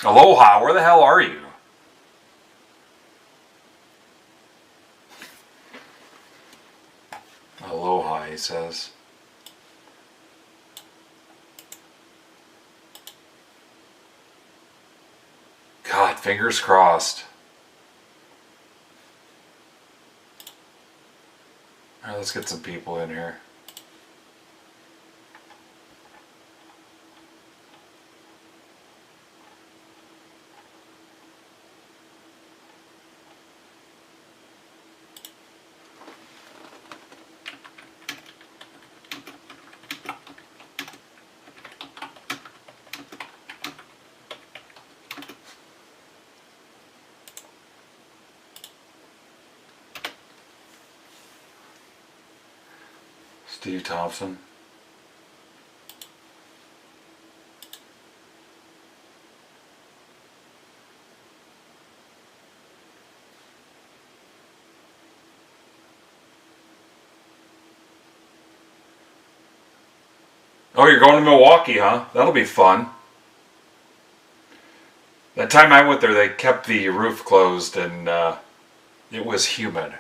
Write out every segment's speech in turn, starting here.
Aloha, where the hell are you? Aloha, he says. God, fingers crossed. Alright, let's get some people in here. Steve Thompson. Oh, you're going to Milwaukee, huh? That'll be fun. That time I went there, they kept the roof closed and it was humid.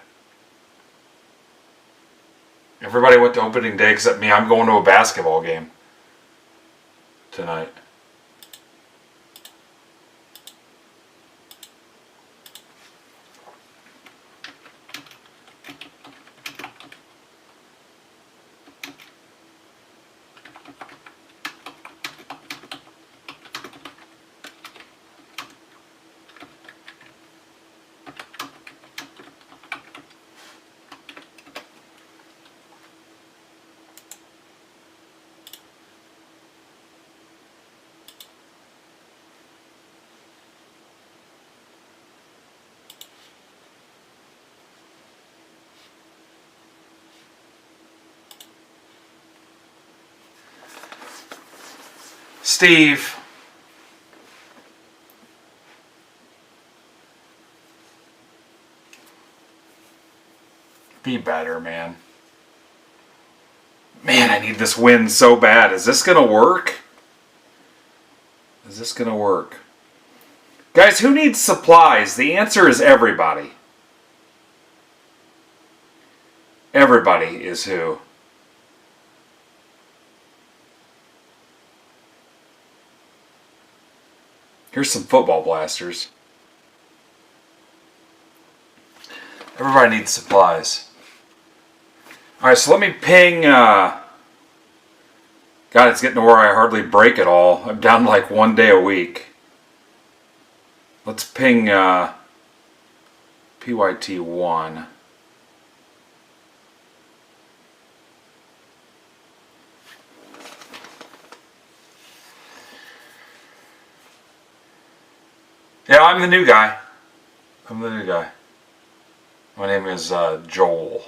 Everybody went to opening day except me. I'm going to a basketball game tonight. Steve. Be better, man. Man, I need this win so bad. Is this gonna work? Is this gonna work? Guys, who needs supplies? The answer is everybody. Everybody is who? Here's some football blasters. Everybody needs supplies. Alright, so let me ping... God, it's getting to where I hardly break it all. I'm down to like 1 day a week. Let's ping PYT1. Yeah, I'm the new guy. I'm the new guy. My name is Joel.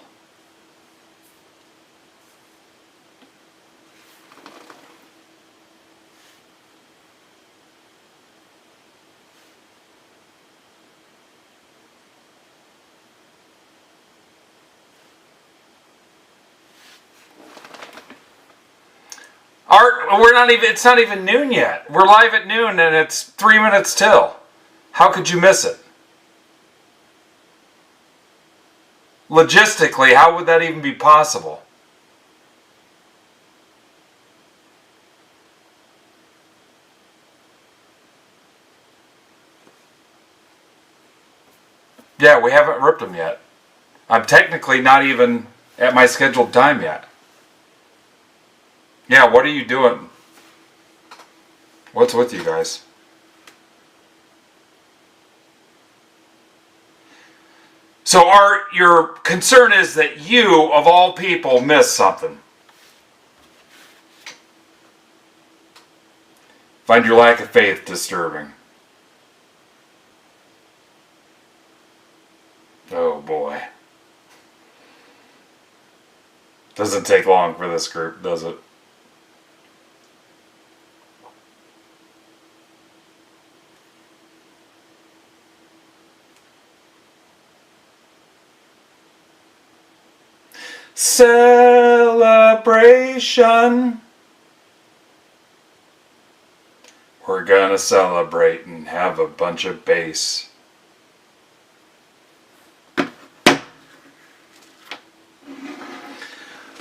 Art, it's not even noon yet. We're live at noon and it's 3 minutes till. How could you miss it? Logistically, how would that even be possible? Yeah, we haven't ripped them yet. I'm technically not even at my scheduled time yet. Yeah, what are you doing? What's with you guys? So Art, your concern is that you, of all people, missed something. Find your lack of faith disturbing. Oh boy. Doesn't take long for this group, does it? Celebration. We're gonna celebrate and have a bunch of bass. The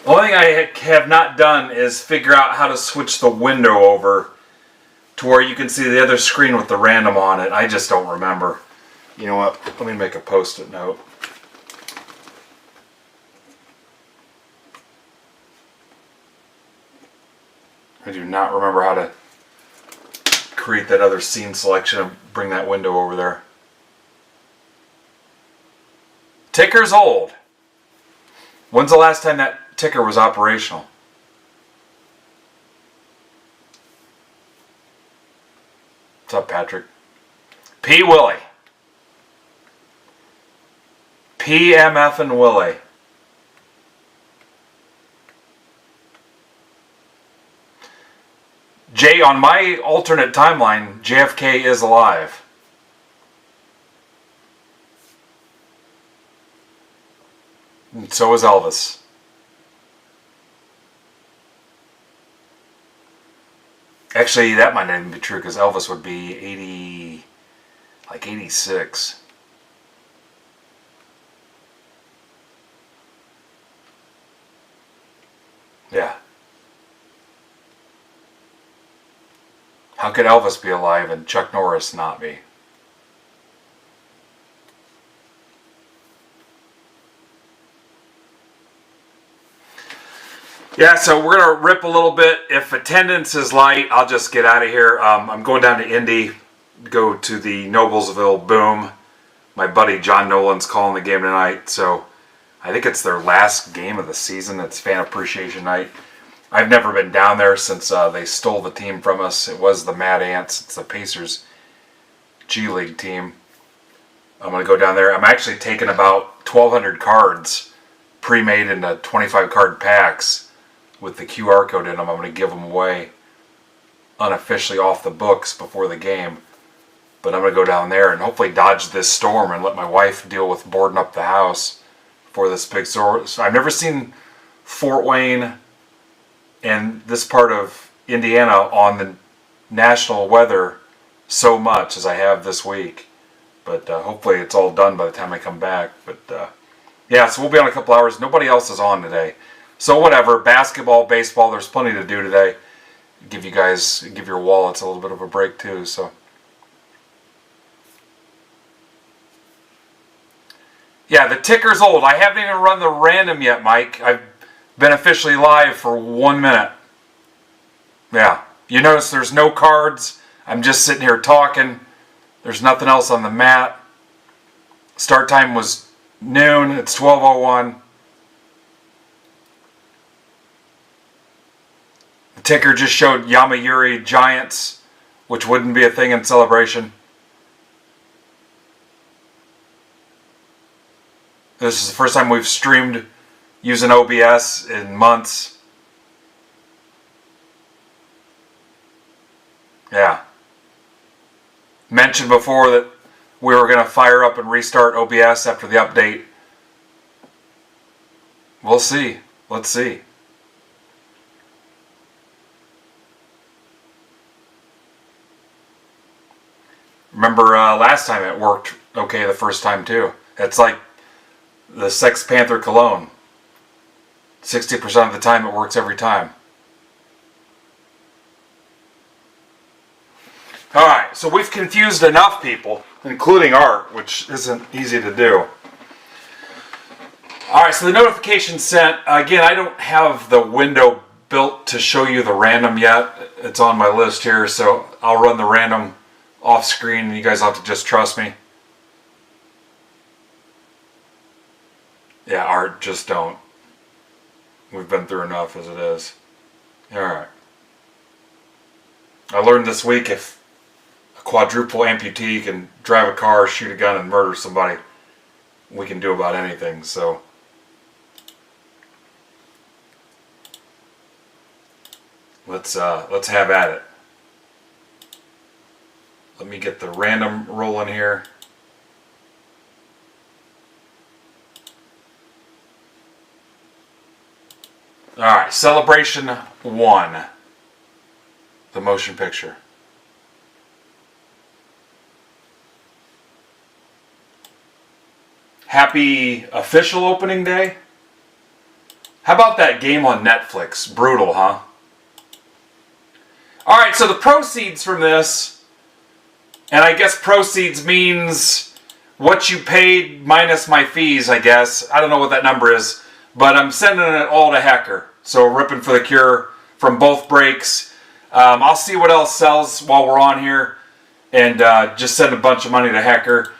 only thing I have not done is figure out how to switch the window over to where you can see the other screen with the random on it. I just don't remember. You know what? Let me make a post-it note. I do not remember how to create that other scene selection and bring that window over there. Ticker's old. When's the last time that ticker was operational? What's up, Patrick? P. Willie. PMF and Willie. Jay, on my alternate timeline, JFK is alive. And so is Elvis. Actually, that might not even be true because Elvis would be 80, like 86. Yeah. How could Elvis be alive and Chuck Norris not be? Yeah, so we're going to rip a little bit. If attendance is light, I'll just get out of here. I'm going down to Indy, go to the Noblesville Boom. My buddy John Nolan's calling the game tonight, so I think it's their last game of the season. It's fan appreciation night. I've never been down there since they stole the team from us. It was the Mad Ants. It's the Pacers G League team. I'm going to go down there. I'm actually taking about 1,200 cards pre-made into 25 card packs with the QR code in them. I'm going to give them away unofficially off the books before the game. But I'm going to go down there and hopefully dodge this storm and let my wife deal with boarding up the house for this big storm. So I've never seen Fort Wayne and this part of Indiana on the national weather so much as I have this week. But hopefully it's all done by the time I come back. But yeah, so we'll be on a couple hours. Nobody else is on today. So whatever, basketball, baseball, there's plenty to do today. Give your wallets a little bit of a break too. So yeah, the ticker's old. I haven't even run the random yet, Mike. I've been officially live for 1 minute. Yeah, you notice there's no cards. I'm just sitting here talking. There's nothing else on the mat. Start time was noon. It's 12:01. The ticker just showed Yomiuri Giants, which wouldn't be a thing in Celebration. This is the first time we've streamed using OBS in months. Yeah. Mentioned before that we were going to fire up and restart OBS after the update. We'll see. Let's see. Remember last time it worked okay the first time too. It's like the Sex Panther cologne. 60% of the time it works every time. Alright, so we've confused enough people, including Art, which isn't easy to do. Alright, so the notification sent. Again, I don't have the window built to show you the random yet. It's on my list here, so I'll run the random off screen and you guys have to just trust me. Yeah, Art, just don't. We've been through enough as it is. Alright. I learned this week if a quadruple amputee can drive a car, shoot a gun, and murder somebody, we can do about anything, so. Let's have at it. Let me get the random rolling here. Alright, Celebration 1. The motion picture. happy official opening day. How about that game on Netflix? Brutal, huh? Alright, so the proceeds from this, and I guess proceeds means what you paid minus my fees, I guess. I don't know what that number is, but I'm sending it all to Hecker. So ripping for the cure from both breaks. I'll see what else sells while we're on here, and just send a bunch of money to Hecker.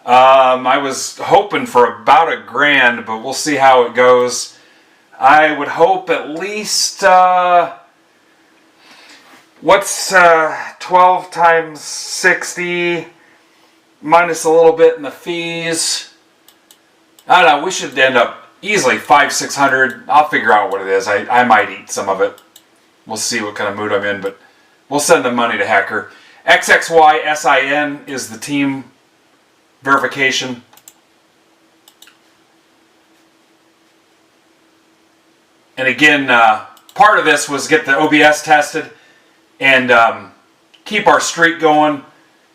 I was hoping for about $1,000, but we'll see how it goes. I would hope at least, what's 12 times 60 minus a little bit in the fees? I don't know, we should end up easily $500-600. I'll figure out what it is. I might eat some of it. We'll see what kind of mood I'm in, but we'll send the money to Hecker. XXYSIN is the team verification. And again, part of this was get the OBS tested and keep our streak going.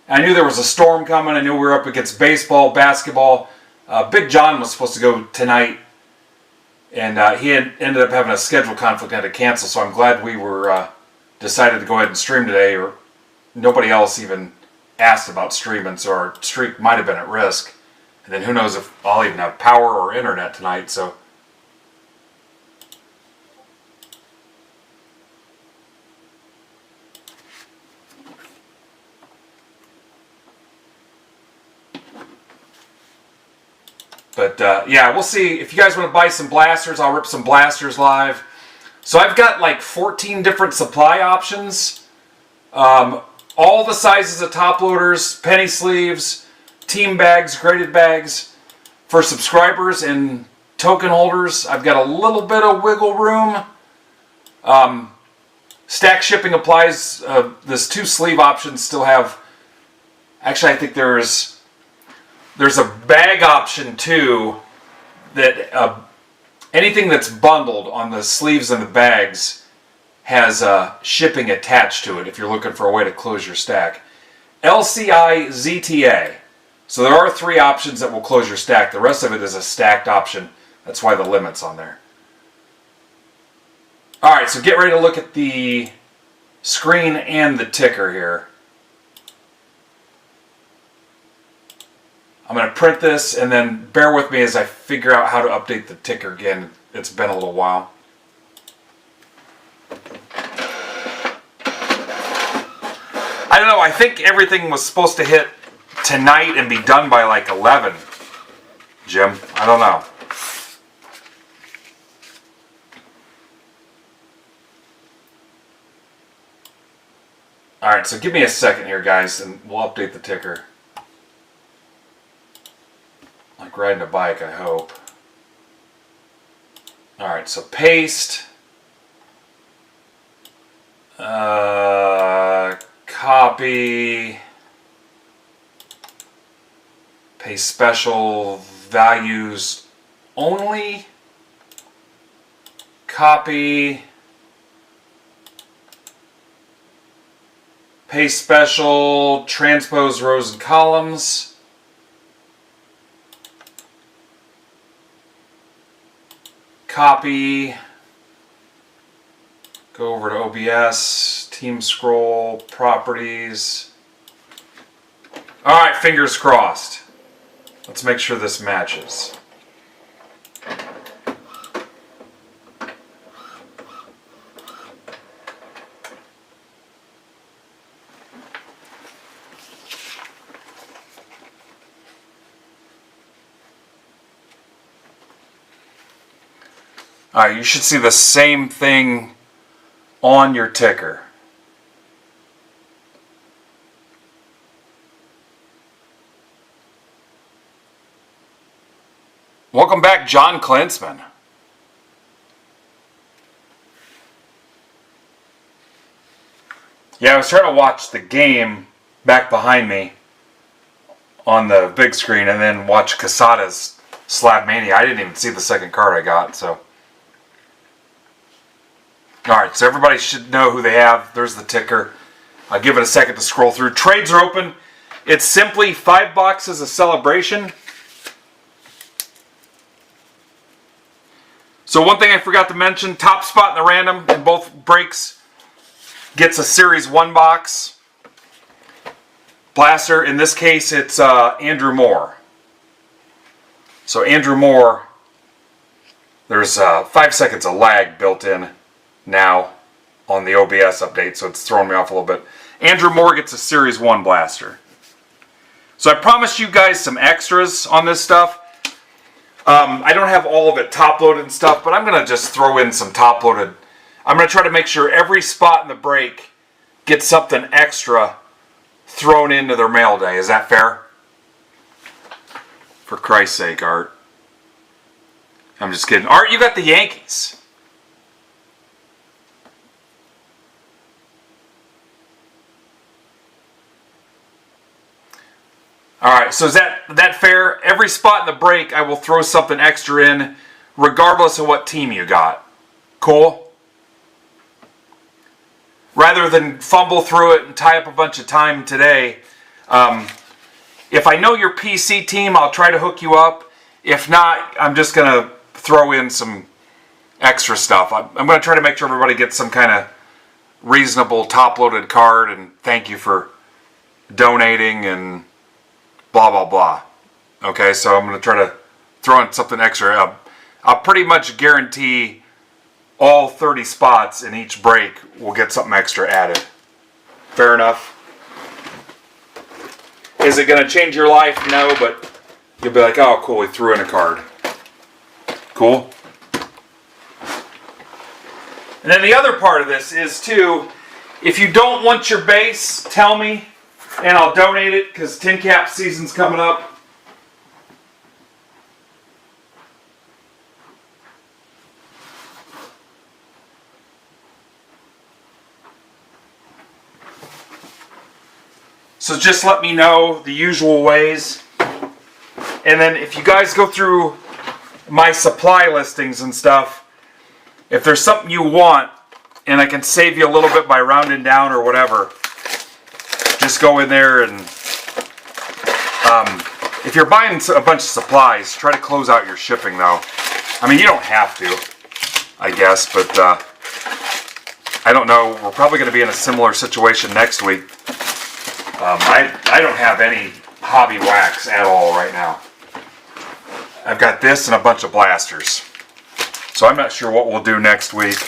I knew there was a storm coming. I knew we were up against baseball, basketball. Big John was supposed to go tonight, and he ended up having a schedule conflict and had to cancel, so I'm glad we were decided to go ahead and stream today, or nobody else even asked about streaming, so our streak might have been at risk. And then who knows if I'll even have power or internet tonight, so. But yeah, we'll see. If you guys want to buy some blasters, I'll rip some blasters live. So I've got like 14 different supply options. All the sizes of top loaders, penny sleeves, team bags, graded bags. For subscribers and token holders, I've got a little bit of wiggle room. Stack shipping applies. This 2 sleeve options still have... Actually, I think there's a bag option too, that anything that's bundled on the sleeves and the bags has shipping attached to it if you're looking for a way to close your stack. LCI ZTA. So there are 3 options that will close your stack. The rest of it is a stacked option. That's why the limit's on there. Alright, so get ready to look at the screen and the ticker here. I'm going to print this and then bear with me as I figure out how to update the ticker again. It's been a little while. I don't know, I think everything was supposed to hit tonight and be done by like 11. Jim, I don't know. Alright, so give me a second here, guys, and we'll update the ticker. Like riding a bike, I hope. Alright, so paste. Copy. Paste special values only. Copy. Paste special, transpose rows and columns. Copy. Go over to OBS, team scroll, properties. Alright, fingers crossed. Let's make sure this matches. Alright, you should see the same thing on your ticker. Welcome back, John Klinsman. Yeah, I was trying to watch the game back behind me on the big screen and then watch Casada's Slab Mania. I didn't even see the second card I got, so... Alright, so everybody should know who they have. There's the ticker. I'll give it a second to scroll through. Trades are open. It's simply 5 boxes of Celebration. So one thing I forgot to mention, top spot in the random in both breaks gets a Series 1 box blaster. In this case, it's Andrew Moore. So Andrew Moore, there's 5 seconds of lag built in now on the OBS update, so it's throwing me off a little bit. Andrew Moore gets a Series 1 blaster. So I promised you guys some extras on this stuff. I don't have all of it top-loaded and stuff, but I'm going to just throw in some top-loaded. I'm going to try to make sure every spot in the break gets something extra thrown into their mail day. Is that fair? For Christ's sake, Art. I'm just kidding. Art, you got the Yankees. Alright, so is that fair? Every spot in the break, I will throw something extra in, regardless of what team you got. Cool? Rather than fumble through it and tie up a bunch of time today, if I know your PC team, I'll try to hook you up. If not, I'm just going to throw in some extra stuff. I'm going to try to make sure everybody gets some kind of reasonable top-loaded card, and thank you for donating and blah, blah, blah. Okay, so I'm going to try to throw in something extra. I'll pretty much guarantee all 30 spots in each break will get something extra added. Fair enough? Is it going to change your life? No, but you'll be like, oh, cool, he threw in a card. Cool? And then the other part of this is, too, if you don't want your base, tell me, and I'll donate it, because tin cap season's coming up. So just let me know the usual ways. And then if you guys go through my supply listings and stuff, if there's something you want, and I can save you a little bit by rounding down or whatever, just go in there and if you're buying a bunch of supplies, try to close out your shipping though. I mean, you don't have to, I guess, but I don't know. We're probably going to be in a similar situation next week. I don't have any hobby wax at all right now. I've got this and a bunch of blasters. So I'm not sure what we'll do next week.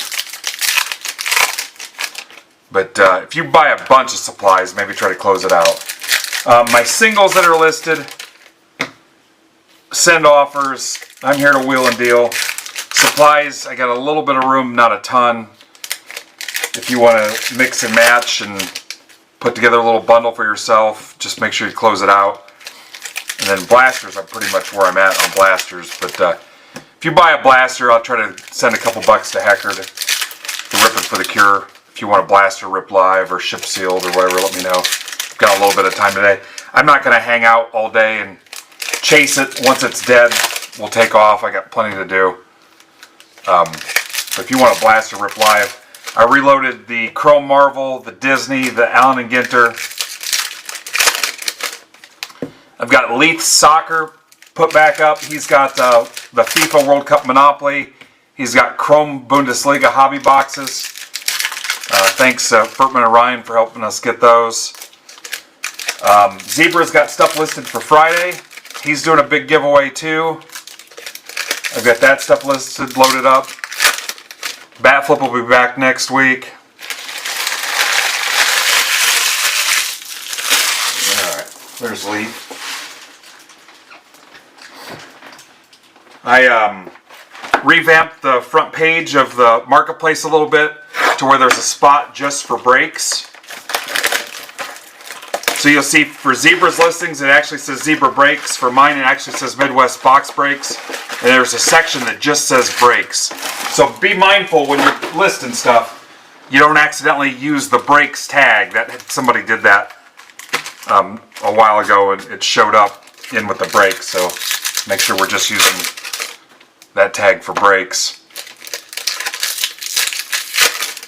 But if you buy a bunch of supplies, maybe try to close it out. My singles that are listed, send offers, I'm here to wheel and deal. Supplies, I got a little bit of room, not a ton. If you want to mix and match and put together a little bundle for yourself, just make sure you close it out. And then blasters, I'm pretty much where I'm at on blasters. But if you buy a blaster, I'll try to send a couple bucks to Heckard, the Rippin' for the Cure. If you want a blaster rip live or ship sealed or whatever, let me know. I've got a little bit of time today. I'm not going to hang out all day and chase it. Once it's dead, we'll take off. I got plenty to do. But if you want a blaster rip live, I reloaded the Chrome Marvel, the Disney, the Allen and Ginter. I've got Leith Soccer put back up. He's got the FIFA World Cup Monopoly. He's got Chrome Bundesliga hobby boxes. Thanks Furtman and Ryan for helping us get those. Zebra's got stuff listed for Friday. He's doing a big giveaway too. I've got that stuff listed, loaded up. Batflip will be back next week. Alright, there's Lee. I revamped the front page of the marketplace a little bit to where there's a spot just for breaks. So you'll see for Zebra's listings, it actually says Zebra Breaks. For mine, it actually says Midwest Box Breaks. And there's a section that just says Breaks. So be mindful when you're listing stuff, you don't accidentally use the Breaks tag. Somebody did that a while ago, and it showed up in with the Breaks. So make sure we're just using that tag for Breaks.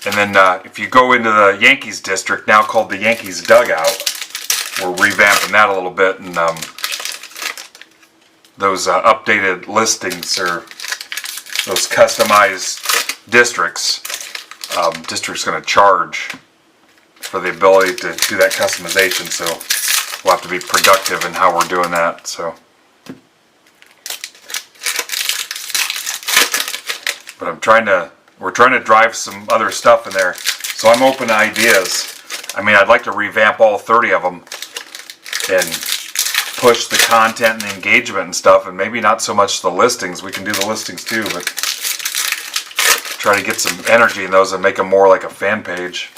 And then if you go into the Yankees district, now called the Yankees Dugout, we're revamping that a little bit, and those updated listings are those customized districts. District's going to charge for the ability to do that customization, so we'll have to be productive in how we're doing that. So, but we're trying to drive some other stuff in there, so I'm open to ideas. I mean, I'd like to revamp all 30 of them and push the content and the engagement and stuff, and maybe not so much the listings. We can do the listings too, but try to get some energy in those and make them more like a fan page.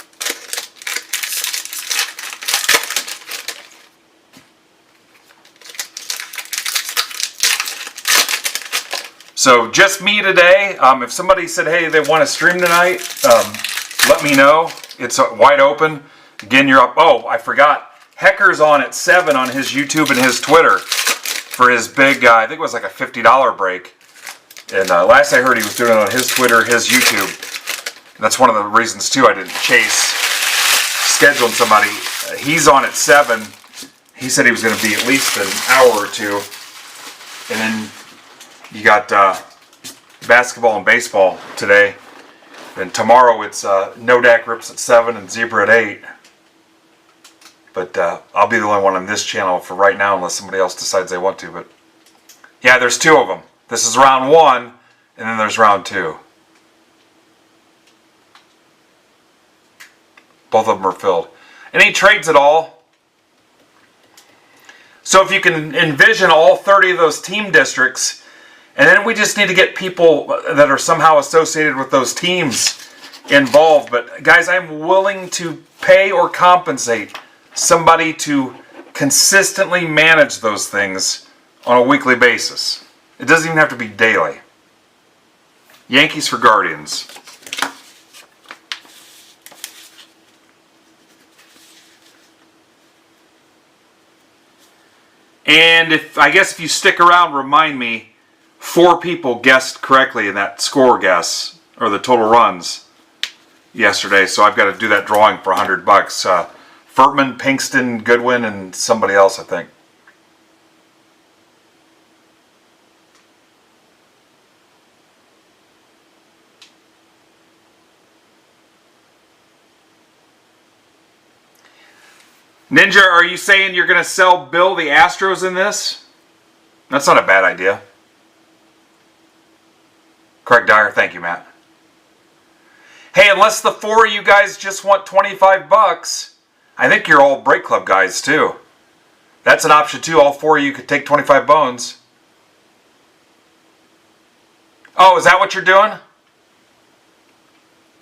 So just me today. If somebody said, hey, they want to stream tonight, let me know. It's wide open. Again, you're up. Oh, I forgot. Hecker's on at 7 on his YouTube and his Twitter for his big, I think it was like a $50 break. And last I heard, he was doing it on his Twitter, his YouTube. And that's one of the reasons, too, I didn't chase scheduling somebody. He's on at 7. He said he was going to be at least an hour or two. And then you got basketball and baseball today. And tomorrow it's Nodak Rips at 7 and Zebra at 8. But I'll be the only one on this channel for right now, unless somebody else decides they want to. But yeah, there's 2 of them. This is round 1, and then there's round 2. Both of them are filled. Any trades at all? So if you can envision all 30 of those team districts, and then we just need to get people that are somehow associated with those teams involved. But guys, I'm willing to pay or compensate somebody to consistently manage those things on a weekly basis. It doesn't even have to be daily. Yankees for Guardians. And I guess if you stick around, remind me, 4 people guessed correctly in that score guess, or the total runs yesterday. So I've got to do that drawing for $100. Furtman, Pinkston, Goodwin, and somebody else, I think. Ninja, are you saying you're going to sell Bill the Astros in this? That's not a bad idea. Craig Dyer, thank you, Matt. Hey, unless the 4 of you guys just want $25, I think you're all Break Club guys too. That's an option too. All 4 of you could take 25 bones. Oh, is that what you're doing?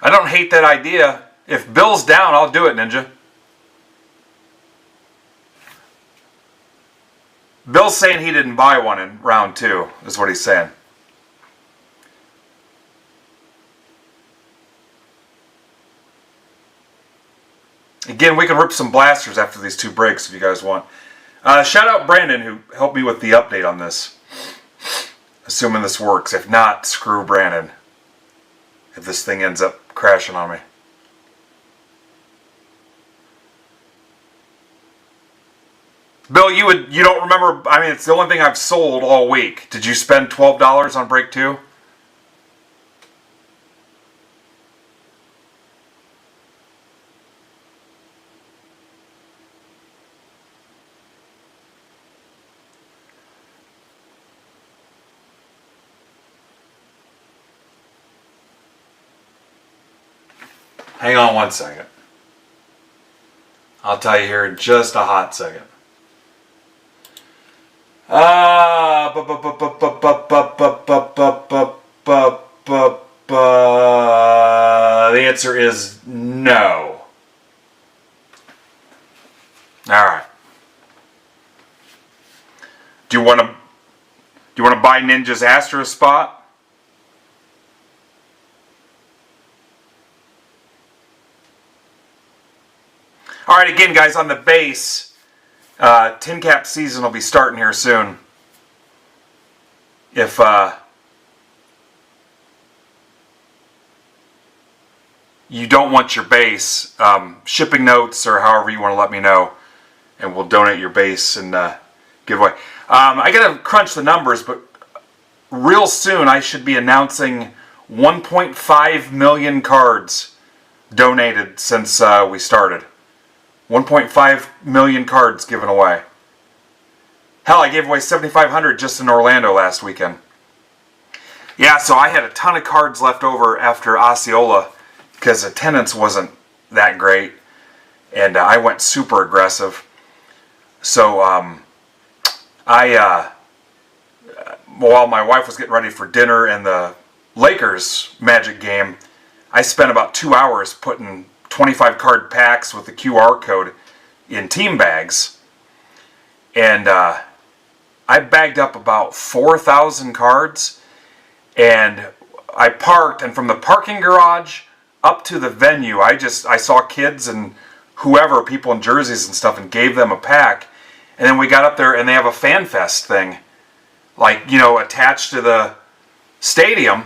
I don't hate that idea. If Bill's down, I'll do it, Ninja. Bill's saying he didn't buy one in round 2, is what he's saying. Again, we can rip some blasters after these 2 breaks if you guys want. Shout out Brandon, who helped me with the update on this. Assuming this works. If not, screw Brandon. If this thing ends up crashing on me. Bill, you don't remember, I mean, it's the only thing I've sold all week. Did you spend $12 on break 2? Hang on one second. I'll tell you here in just a hot second. The answer is no. All right. Do you want to buy Ninja's Astros spot? All right, again, guys, on the base, tin cap season will be starting here soon. If you don't want your base, shipping notes or however you want to let me know, and we'll donate your base and give away. I got to crunch the numbers, but real soon I should be announcing 1.5 million cards donated since we started. 1.5 million cards given away. Hell, I gave away 7,500 just in Orlando last weekend. Yeah, so I had a ton of cards left over after Osceola because attendance wasn't that great, and I went super aggressive. So while my wife was getting ready for dinner and the Lakers Magic game, I spent about 2 hours putting 25 card packs with the QR code in team bags, and I bagged up about 4,000 cards, and I parked, and from the parking garage up to the venue, I saw kids and whoever, people in jerseys and stuff, and gave them a pack. And then we got up there and they have a fan fest thing, like, attached to the stadium.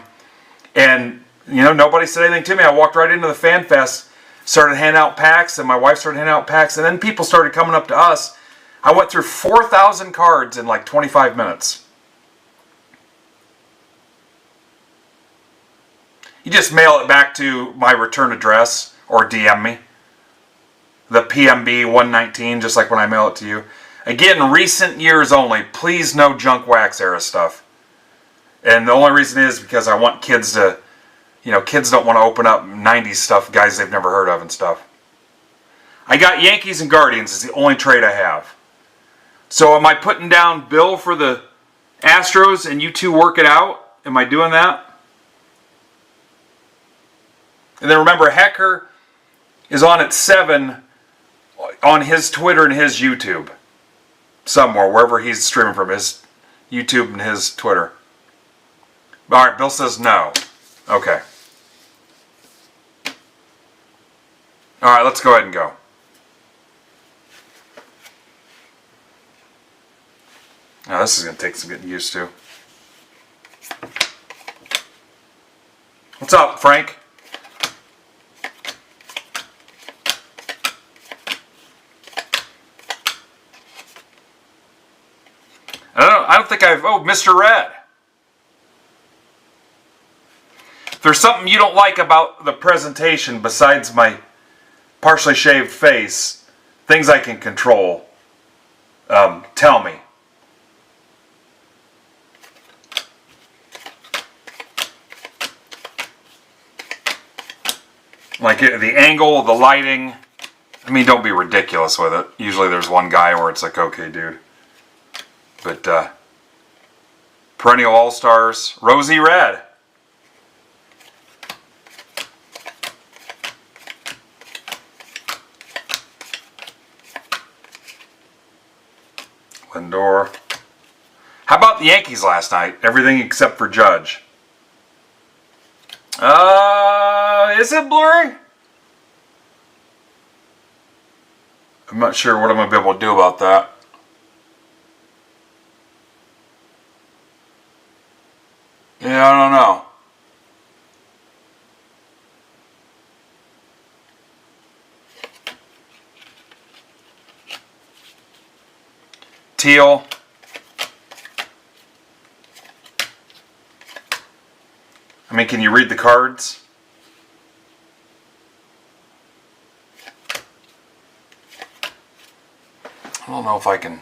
And, nobody said anything to me. I walked right into the fan fest, started handing out packs, and my wife started handing out packs, and then people started coming up to us. I went through 4,000 cards in like 25 minutes. You just mail it back to my return address or DM me. The PMB 119, just like when I mail it to you. Again, recent years only. Please, no junk wax era stuff. And the only reason is because I want kids to, kids don't want to open up 90s stuff, guys they've never heard of and stuff. I got Yankees and Guardians is the only trade I have. So am I putting down Bill for the Astros and you two work it out? Am I doing that? And then remember, Hecker is on at 7 on his Twitter and his YouTube. Somewhere, wherever he's streaming from, his YouTube and his Twitter. Alright, Bill says no. Okay. Alright, let's go ahead and go. Now this is going to take some getting used to. What's up, Frank? I don't think I've... Oh, Mr. Red. If there's something you don't like about the presentation besides my partially shaved face, things I can control, tell me. Like the angle, the lighting. I mean, don't be ridiculous with it. Usually there's one guy where it's like, okay, dude. But perennial all-stars, Rosy Red. Lindor. How about the Yankees last night? Everything except for Judge. Is it blurry? I'm not sure what I'm going to be able to do about that. Yeah, I don't know. Teal. I mean, can you read the cards? I don't know if I can.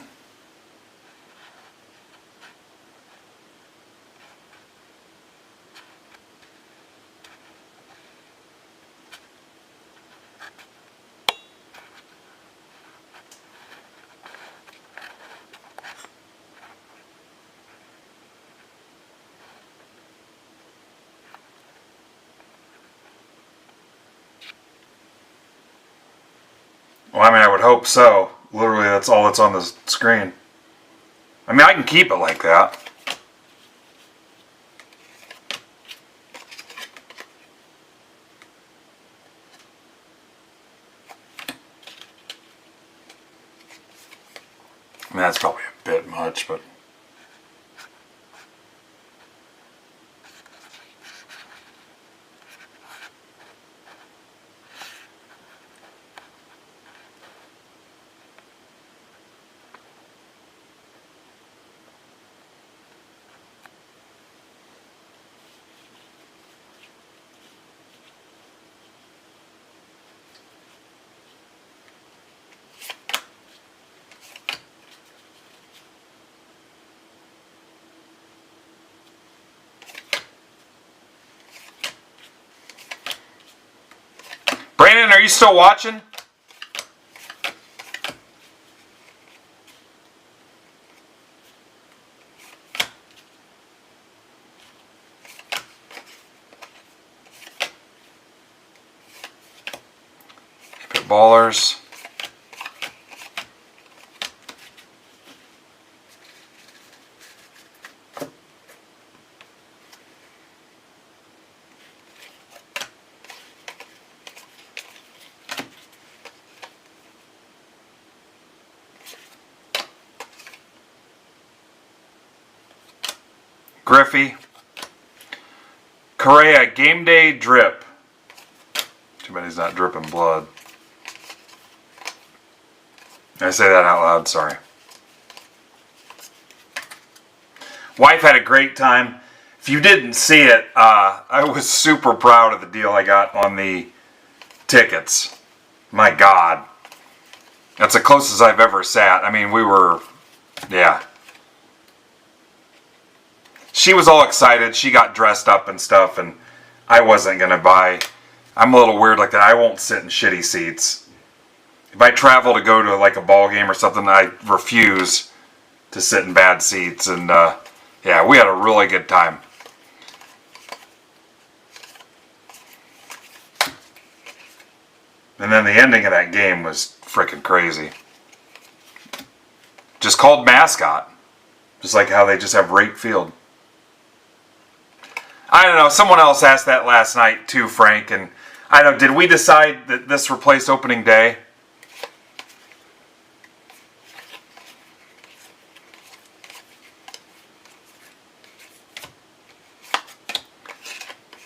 Well, I mean, I would hope so. Literally, that's all that's on the screen. I mean, I can keep it like that. I mean, that's probably a bit much, but... Brandon, are you still watching? Ballers. Griffey. Correa, game day drip. Too bad he's not dripping blood. I say that out loud, sorry. Wife had a great time. If you didn't see it, I was super proud of the deal I got on the tickets. My God. That's the closest I've ever sat. I mean, we were, yeah. She was all excited. She got dressed up and stuff, and I wasn't going to buy. I'm a little weird like that. I won't sit in shitty seats. If I travel to go to like a ball game or something, I refuse to sit in bad seats. And yeah, we had a really good time. And then the ending of that game was freaking crazy. Just called mascot. Just like how they just have Rate Field. I don't know. Someone else asked that last night too, Frank. And I don't know, did we decide that this replaced opening day?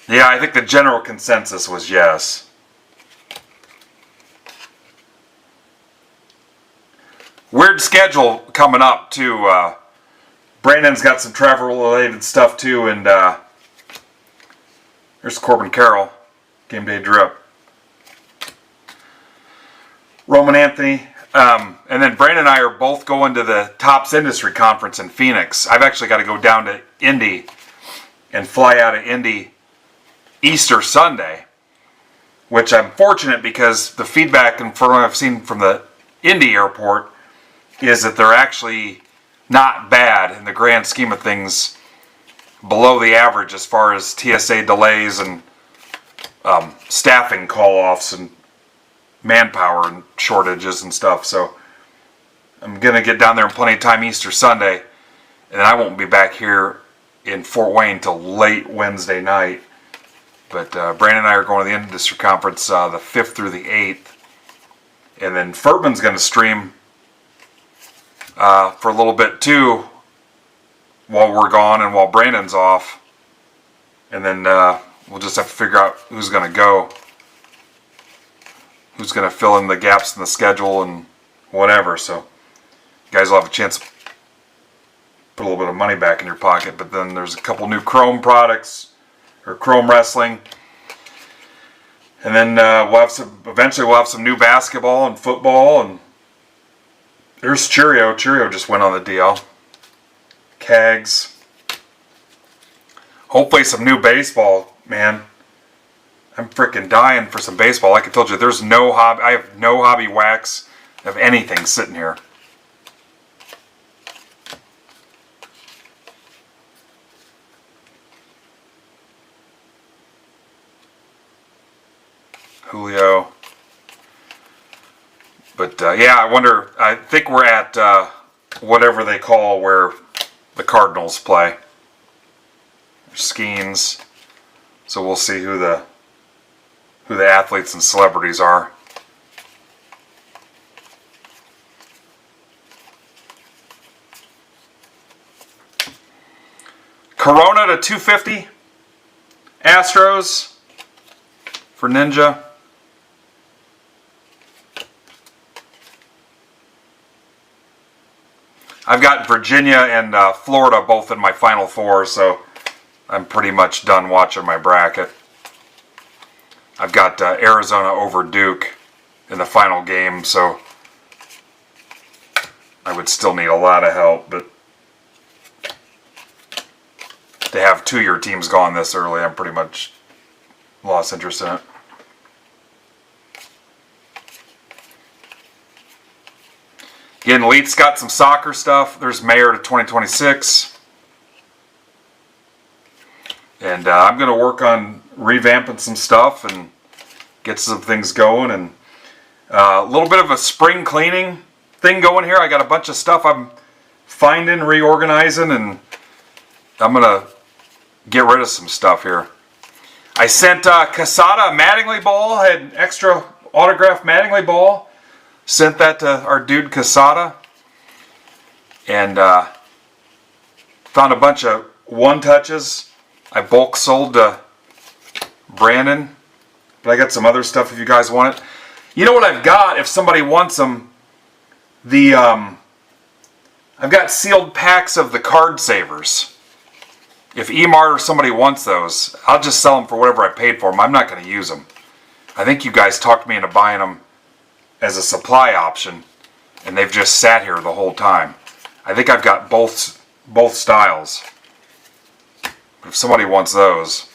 Yeah, I think the general consensus was yes. Weird schedule coming up too. Brandon's got some travel-related stuff too, and there's Corbin Carroll, game day drip. Roman Anthony, and then Brandon and I are both going to the Tops Industry Conference in Phoenix. I've actually got to go down to Indy and fly out of Indy Easter Sunday, which I'm fortunate because the feedback and from what I've seen from the Indy airport is that they're actually not bad in the grand scheme of things, below the average as far as TSA delays and staffing call-offs and manpower and shortages and stuff. So I'm going to get down there in plenty of time Easter Sunday, and I won't be back here in Fort Wayne till late Wednesday night. But Brandon and I are going to the Industry Conference the 5th through the 8th. And then Furman's going to stream for a little bit too while we're gone and while Brandon's off. And then we'll just have to figure out who's going to go. Who's going to fill in the gaps in the schedule and whatever. So you guys will have a chance to put a little bit of money back in your pocket. But then there's a couple new Chrome products. Or Chrome Wrestling, and then eventually we'll have some new basketball and football, and there's Cheerio. Cheerio just went on the DL. Cags. Hopefully some new baseball, man. I'm freaking dying for some baseball. Like I told you, there's no hobby. I have no hobby wax of anything sitting here. Julio. But yeah, I wonder, I think we're at whatever they call where the Cardinals play. Skeens. So we'll see who the athletes and celebrities are. Corona to 250. Astros for Ninja. I've got Virginia and Florida both in my Final Four, so I'm pretty much done watching my bracket. I've got Arizona over Duke in the final game, so I would still need a lot of help, but to have 2-year teams gone this early, I'm pretty much lost interest in it. Again, Elite's got some soccer stuff. There's Mayor to 2026. And I'm going to work on revamping some stuff and get some things going. And a little bit of a spring cleaning thing going here. I got a bunch of stuff I'm finding, reorganizing, and I'm going to get rid of some stuff here. I sent Casada a Mattingly ball. I had an extra autographed Mattingly ball. Sent that to our dude Casada. And found a bunch of one-touches. I bulk sold to Brandon. But I got some other stuff if you guys want it. You know what I've got if somebody wants them? I've got sealed packs of the card savers. If Emart or somebody wants those, I'll just sell them for whatever I paid for them. I'm not going to use them. I think you guys talked me into buying them as a supply option, and they've just sat here the whole time. I think I've got both styles. If somebody wants those.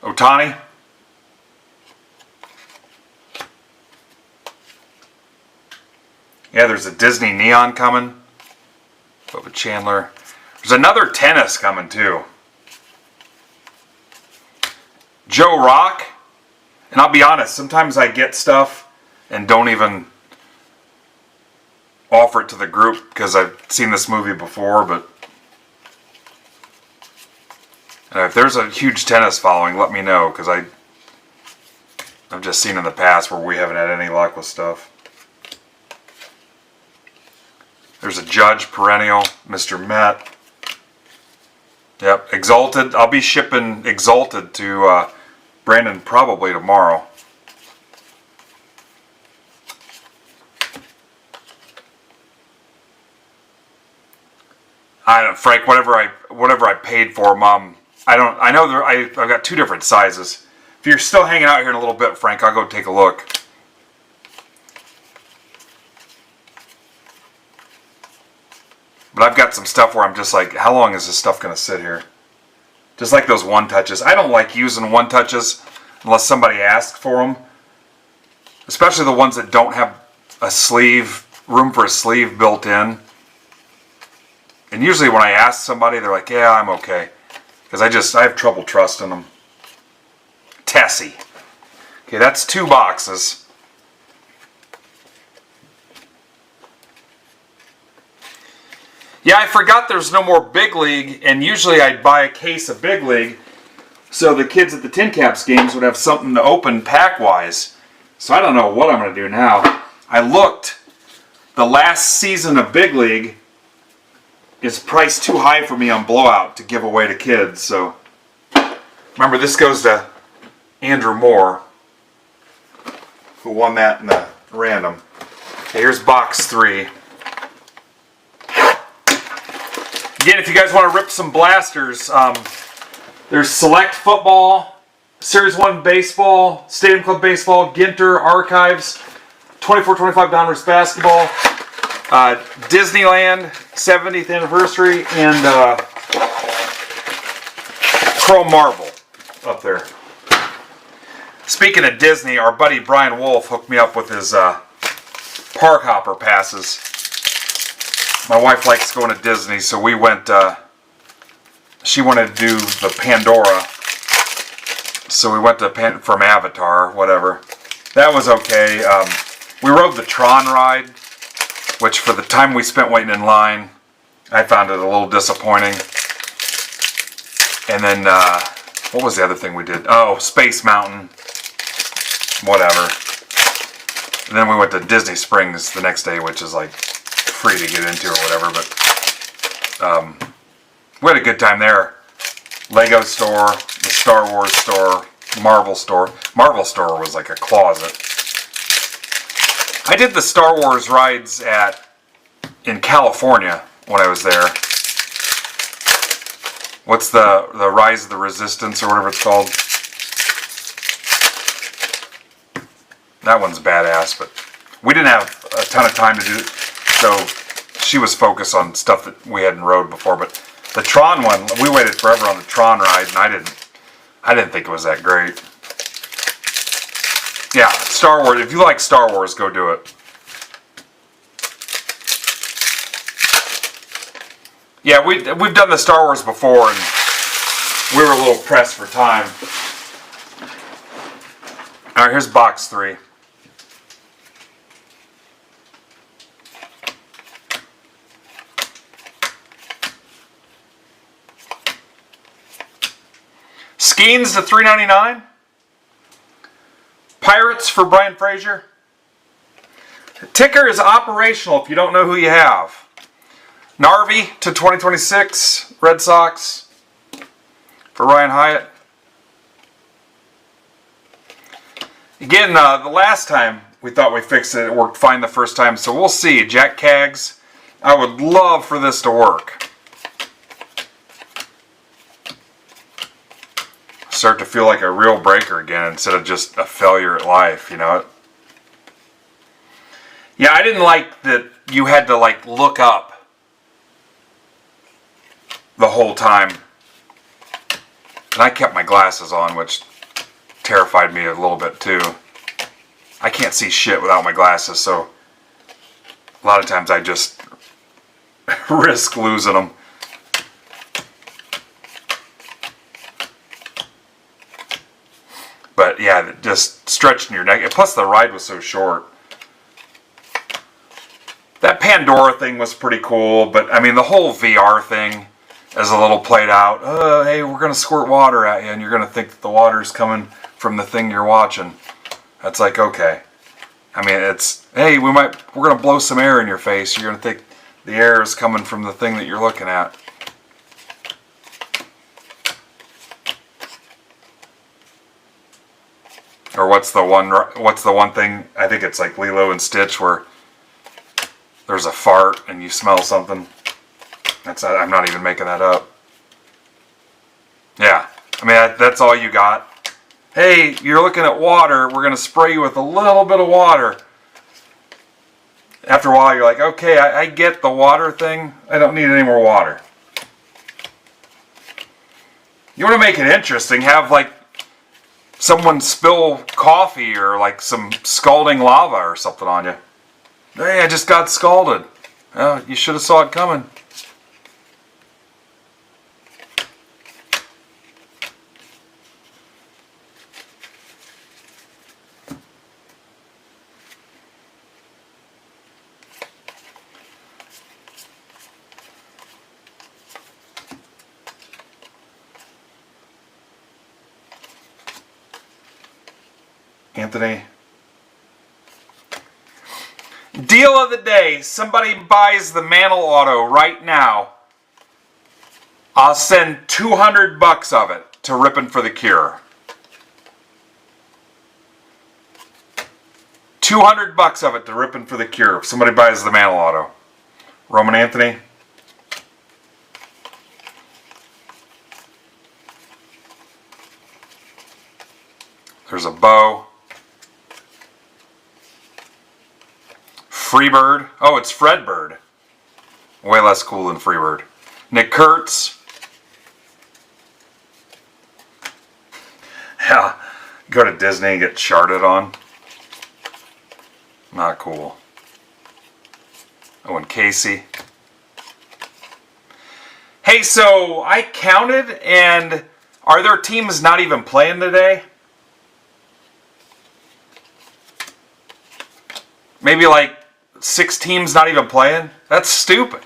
Otani. Yeah, there's a Disney Neon coming. Bubba Chandler. There's another tennis coming too. Joe Rock. And I'll be honest, sometimes I get stuff and don't even offer it to the group because I've seen this movie before, but if there's a huge tennis following, let me know, because I've just seen in the past where we haven't had any luck with stuff. There's a Judge Perennial, Mr. Met. Yep, Exalted. I'll be shipping Exalted to Brandon probably tomorrow. I don't, Frank. Whatever I paid for them. I know I've got two different sizes. If you're still hanging out here in a little bit, Frank, I'll go take a look. But I've got some stuff where I'm just like, how long is this stuff going to sit here? Just like those one-touches. I don't like using one-touches unless somebody asks for them. Especially the ones that don't have a sleeve, room for a sleeve built in. And usually when I ask somebody, they're like, yeah, I'm okay. Because I have trouble trusting them. Tessie. Okay, that's 2 boxes. Yeah, I forgot there's no more Big League, and usually I'd buy a case of Big League so the kids at the Tin Caps games would have something to open pack-wise. So I don't know what I'm going to do now. I looked. The last season of Big League is priced too high for me on Blowout to give away to kids. So remember, this goes to Andrew Moore, who won that in the random. Okay, here's box 3. Again, if you guys want to rip some blasters, there's Select Football, Series 1 Baseball, Stadium Club Baseball, Ginter, Archives, 24-25 Donruss Basketball, Disneyland 70th Anniversary, and Chrome Marble up there. Speaking of Disney, our buddy Brian Wolf hooked me up with his Park Hopper passes. My wife likes going to Disney, so we went, she wanted to do the Pandora, so we went to from Avatar, whatever. That was okay. We rode the Tron ride, which for the time we spent waiting in line, I found it a little disappointing. And then, what was the other thing we did? Oh, Space Mountain, whatever. And then we went to Disney Springs the next day, which is like free to get into or whatever, but we had a good time there. Lego store, the Star Wars store, Marvel store. Marvel store was like a closet. I did the Star Wars rides in California when I was there. What's the Rise of the Resistance or whatever it's called? That one's badass, but we didn't have a ton of time to do it. So she was focused on stuff that we hadn't rode before, but the Tron one, we waited forever on the Tron ride, and I didn't think it was that great. Yeah, Star Wars, if you like Star Wars, go do it. Yeah, we've done the Star Wars before, and we were a little pressed for time. All right, here's box 3. Skeens to $3.99. Pirates for Brian Frazier. Ticker is operational if you don't know who you have. Narvi to 2026. Red Sox for Ryan Hyatt. Again, the last time we thought we fixed it, it worked fine the first time, so we'll see. Jack Kaggs. I would love for this to work. Start to feel like a real breaker again instead of just a failure at life, you know? Yeah, I didn't like that you had to like look up the whole time. And I kept my glasses on, which terrified me a little bit too. I can't see shit without my glasses, so a lot of times I just risk losing them. But yeah, just stretching your neck. Plus the ride was so short. That Pandora thing was pretty cool, but I mean the whole VR thing is a little played out. Hey, we're going to squirt water at you and you're going to think that the water's coming from the thing you're watching. That's like, okay. I mean, it's, hey, we're going to blow some air in your face. You're going to think the air is coming from the thing that you're looking at. Or what's the one thing, I think it's like Lilo and Stitch, where there's a fart and you smell something. I'm not even making that up. Yeah, I mean, that's all you got. Hey, you're looking at water, we're going to spray you with a little bit of water. After a while, you're like, okay, I get the water thing. I don't need any more water. You want to make it interesting, have like someone spill coffee or like some scalding lava or something on you. Hey, I just got scalded. Well, you should have saw it coming. Anthony. Deal of the day. Somebody buys the Mantle Auto right now. I'll send $200 of it to Rippin' for the Cure. $200 of it to Rippin' for the Cure if somebody buys the Mantle Auto. Roman Anthony. There's a bow. Freebird. Oh, it's Fredbird. Way less cool than Freebird. Nick Kurtz. Yeah, go to Disney and get charted on. Not cool. Owen Casey. Hey, so I counted, and are there teams not even playing today? Maybe like 6 teams not even playing? That's stupid.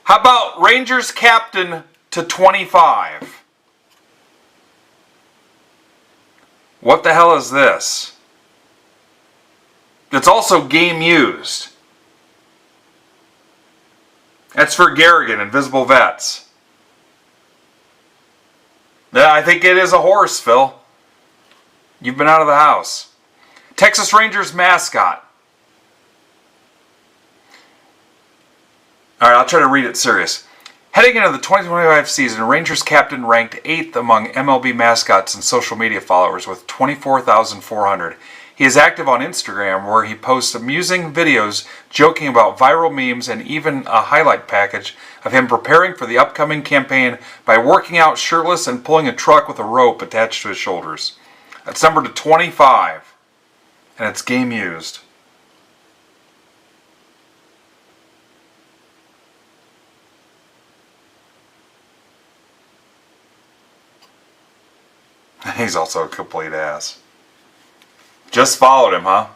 How about Rangers captain to 25? What the hell is this? It's also game used. That's for Garrigan, Invisible Vets. Yeah, I think it is a horse, Phil. You've been out of the house. Texas Rangers mascot. Alright, I'll try to read it serious. Heading into the 2025 season, Rangers captain ranked 8th among MLB mascots and social media followers with 24,400. He is active on Instagram, where he posts amusing videos joking about viral memes and even a highlight package of him preparing for the upcoming campaign by working out shirtless and pulling a truck with a rope attached to his shoulders. That's numbered to 25. And it's game used. He's also a complete ass. Just followed him, huh?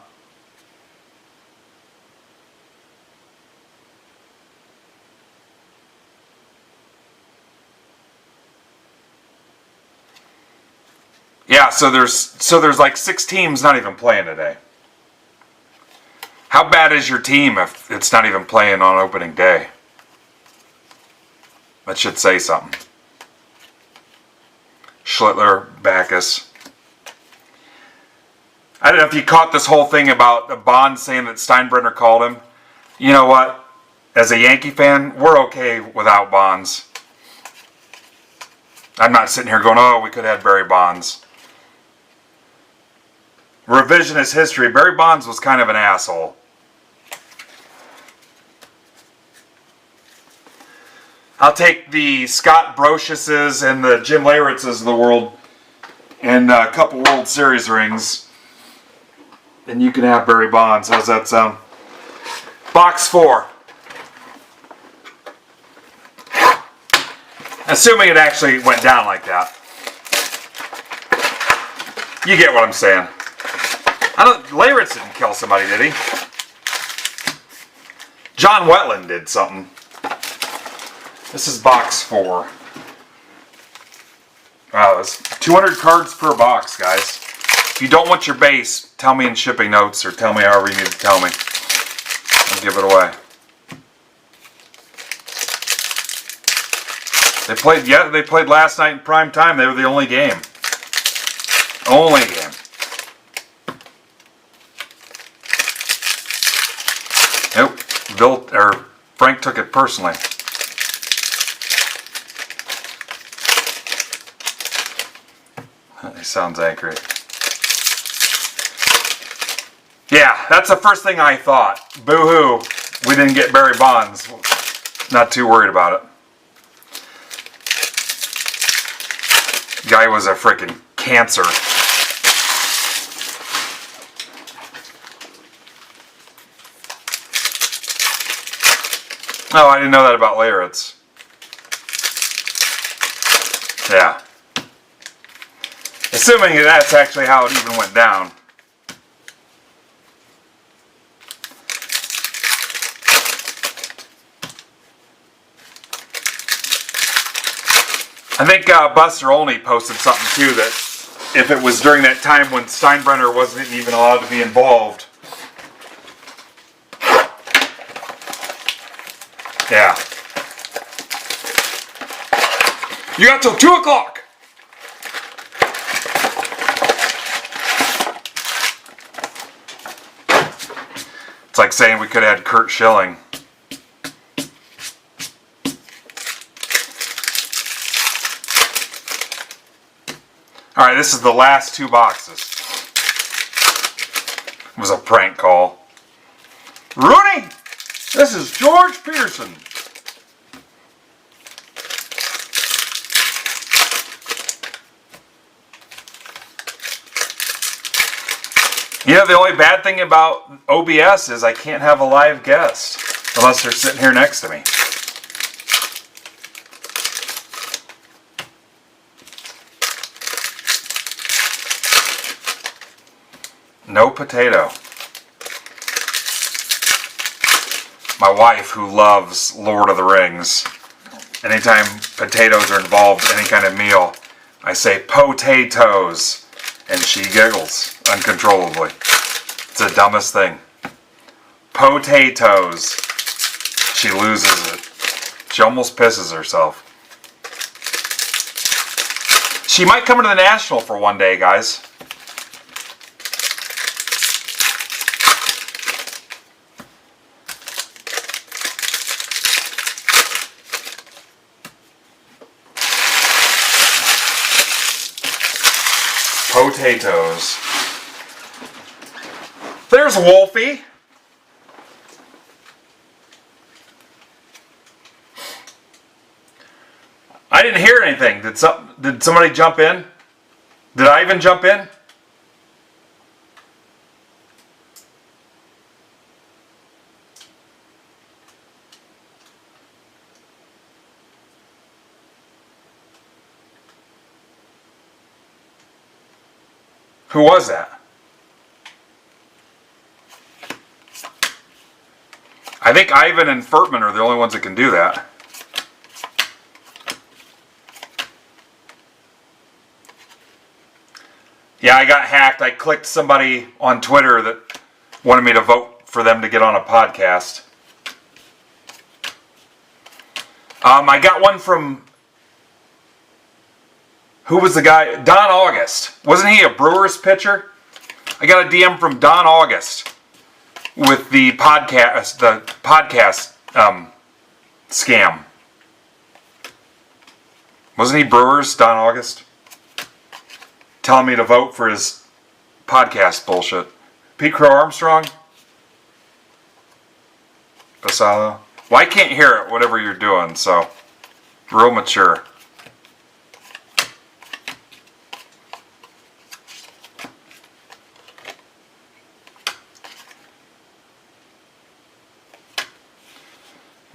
Yeah, so there's like 6 teams not even playing today. How bad is your team if it's not even playing on opening day? That should say something. Schlittler, Backus. I don't know if you caught this whole thing about the Bonds saying that Steinbrenner called him. You know what? As a Yankee fan, we're okay without Bonds. I'm not sitting here going, oh, we could have Barry Bonds. Revisionist history. Barry Bonds was kind of an asshole. I'll take the Scott Brociouses and the Jim Leyritzes of the world and a couple World Series rings. And you can have Barry Bonds. How's that sound? Box 4. Assuming it actually went down like that. You get what I'm saying. Leyritz didn't kill somebody, did he? John Wetland did something. This is box 4. Wow, it's 200 cards per box, guys. If you don't want your base, tell me in shipping notes or tell me however you need to tell me. I'll give it away. They played last night in prime time. They were the only game. Only game. Nope. Frank took it personally. He sounds angry. Yeah, that's the first thing I thought. Boo-hoo. We didn't get Barry Bonds. Not too worried about it. Guy was a freaking cancer. Oh, I didn't know that about Leyritz. Yeah. Assuming that's actually how it even went down. I think Buster Olney posted something too, that if it was during that time when Steinbrenner wasn't even allowed to be involved. Yeah. You got till 2 o'clock. It's like saying we could have had Kurt Schilling. Alright, this is the last 2 boxes. It was a prank call. Rooney! This is George Peterson. You know, the only bad thing about OBS is I can't have a live guest unless they're sitting here next to me. No potato. My wife, who loves Lord of the Rings, anytime potatoes are involved in any kind of meal, I say potatoes, and she giggles uncontrollably. It's the dumbest thing. Potatoes. She loses it. She almost pisses herself. She might come to the National for one day, guys. Potatoes. There's Wolfie. I didn't hear anything. Did somebody jump in? Did I even jump in? Who was that? I think Ivan and Furtman are the only ones that can do that. Yeah, I got hacked. I clicked somebody on Twitter that wanted me to vote for them to get on a podcast. I got one from... Who was the guy? Don August. Wasn't he a Brewers pitcher? I got a DM from Don August with the podcast scam. Wasn't he Brewers, Don August? Telling me to vote for his podcast bullshit. Pete Crow Armstrong? Basalo? Well, I can't hear it, whatever you're doing, so real mature.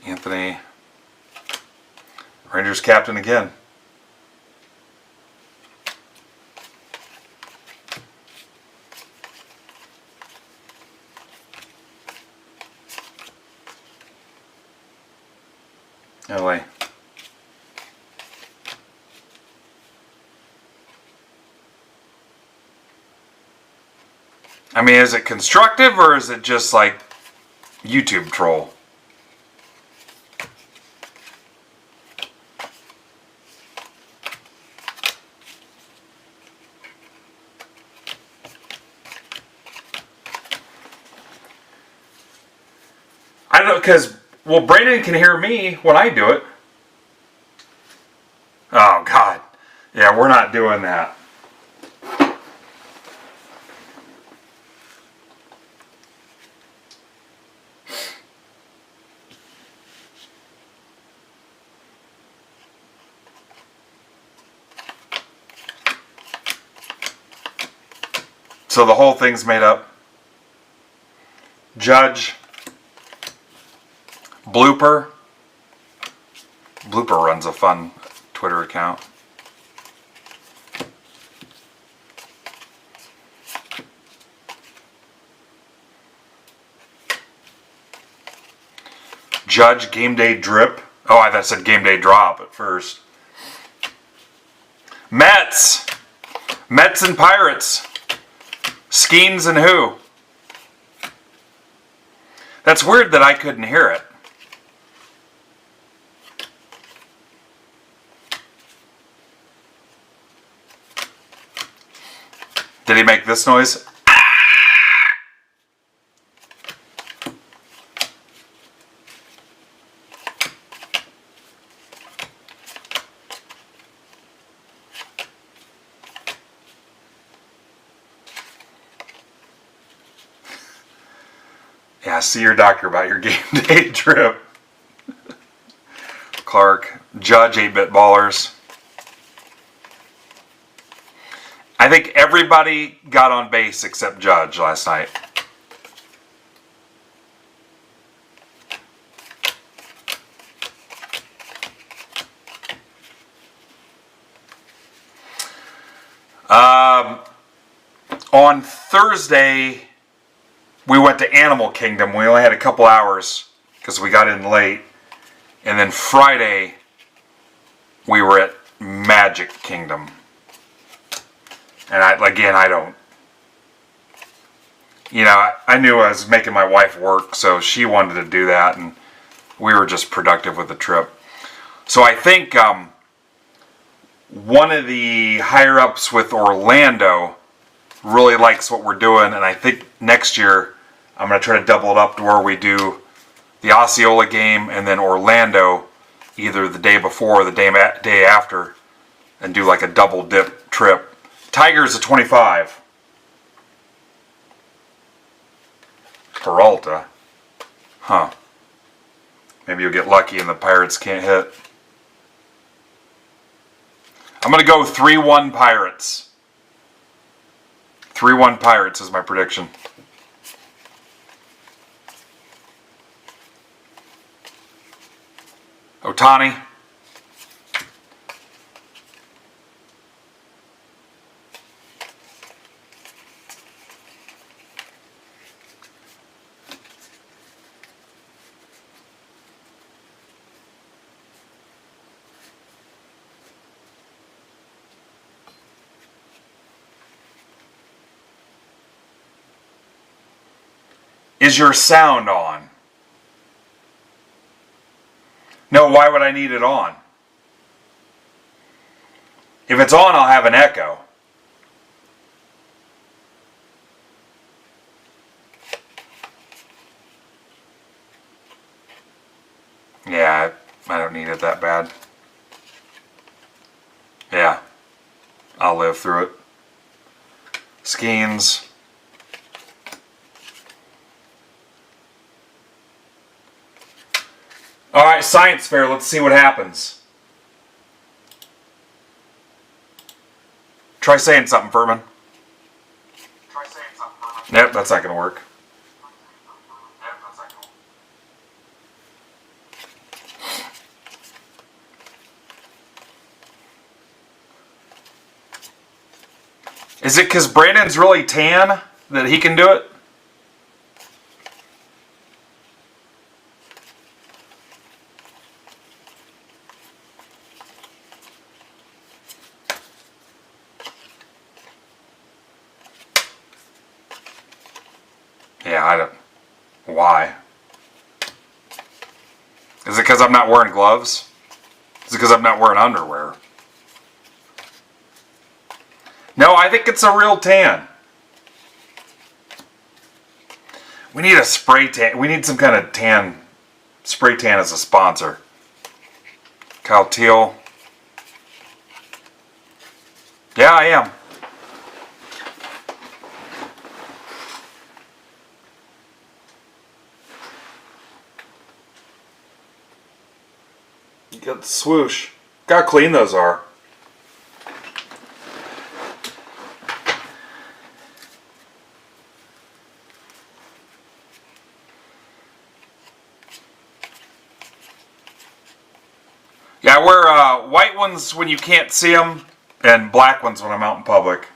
Anthony, Rangers captain again. LA. I mean, is it constructive or is it just like YouTube troll? I don't know, because, well, Brandon can hear me when I do it. Oh, God. Yeah, we're not doing that. So the whole thing's made up. Judge. Blooper. Blooper runs a fun Twitter account. Judge game day drip. Oh, I thought it said game day drop at first. Mets. Mets and Pirates. Skeens and who? That's weird that I couldn't hear it. Did he make this noise? Yeah, see your doctor about your game day trip. Clark, Judge, 8-bit ballers. I think everybody got on base except Judge last night. On Thursday, we went to Animal Kingdom. We only had a couple hours because we got in late. And then Friday, we were at Magic Kingdom. And I don't... You know, I knew I was making my wife work, so she wanted to do that, and we were just productive with the trip. So I think one of the higher-ups with Orlando really likes what we're doing, and I think next year I'm going to try to double it up to where we do the Osceola game and then Orlando either the day before or the day after and do like a double dip trip. Tiger's a 25. Peralta. Huh. Maybe you'll get lucky and the Pirates can't hit. I'm going to go 3-1 Pirates. 3-1 Pirates is my prediction. Ohtani. Is your sound on? No, why would I need it on? If it's on, I'll have an echo. Yeah, I don't need it that bad. Yeah, I'll live through it. Skeins. Alright, science fair, let's see what happens. Try saying something, Furman. Yep, that's not going to work. Is it because Brandon's really tan that he can do it? Yeah, I don't. Why? Is it because I'm not wearing gloves? Is it because I'm not wearing underwear? No, I think it's a real tan. We need a spray tan. We need some kind of tan. Spray tan as a sponsor. Kyle Teal. Yeah, I am. You got the swoosh. Look how clean those are. Yeah, I wear white ones when you can't see them, and black ones when I'm out in public.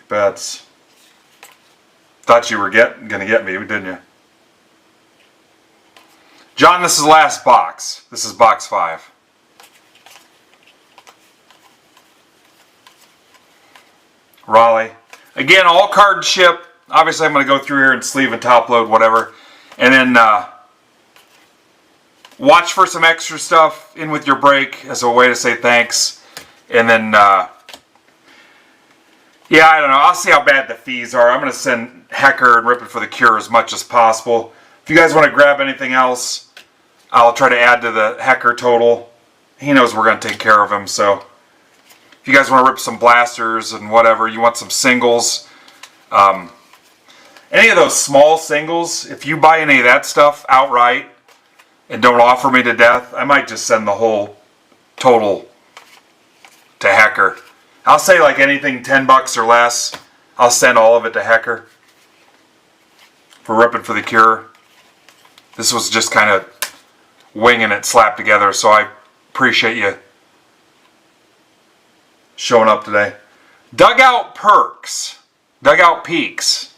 Bets. Thought you were gonna get me, didn't you? John, this is the last box. This is box 5. Raleigh. Again, all card ship. Obviously, I'm going to go through here and sleeve and top load, whatever. And then watch for some extra stuff in with your break as a way to say thanks. And then, yeah, I don't know. I'll see how bad the fees are. I'm going to send Hecker and Rip It for the Cure as much as possible. If you guys want to grab anything else, I'll try to add to the Hecker total. He knows we're going to take care of him, so if you guys want to rip some blasters and whatever, you want some singles, any of those small singles, if you buy any of that stuff outright and don't offer me to death, I might just send the whole total to Hecker. I'll say like anything $10 or less, I'll send all of it to Hecker for Rip It for the Cure. This was just kind of winging it, slapped together, so I appreciate you showing up today. Dugout Perks. Dugout Peaks.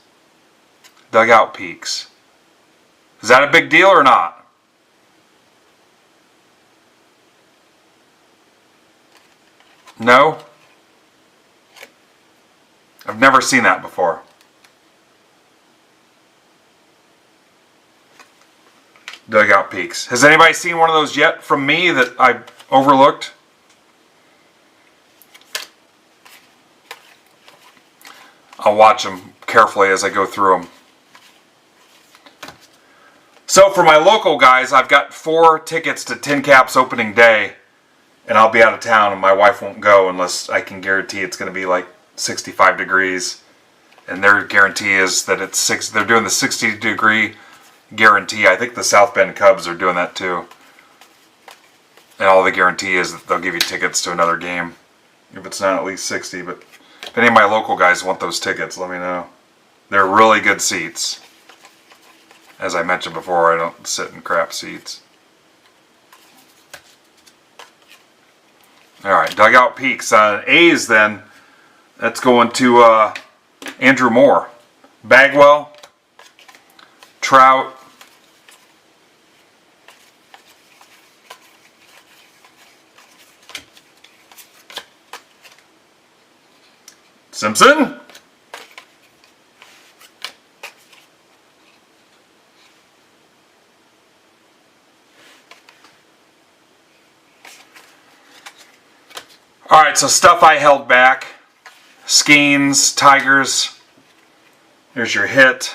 Dugout Peaks. Is that a big deal or not? No? I've never seen that before. Dugout Peaks. Has anybody seen one of those yet from me that I overlooked? I'll watch them carefully as I go through them. So for my local guys, I've got 4 tickets to Tin Caps opening day, and I'll be out of town and my wife won't go unless I can guarantee it's going to be like 65 degrees. And their guarantee is that it's they're doing the 60-degree guarantee. I think the South Bend Cubs are doing that too. And all the guarantee is that they'll give you tickets to another game if it's not at least 60. But if any of my local guys want those tickets, let me know. They're really good seats. As I mentioned before, I don't sit in crap seats. All right, dugout peaks. A's then, that's going to Andrew Moore. Bagwell, Trout, Simpson, all right, so stuff I held back. Skeens, Tigers. Here's your hit.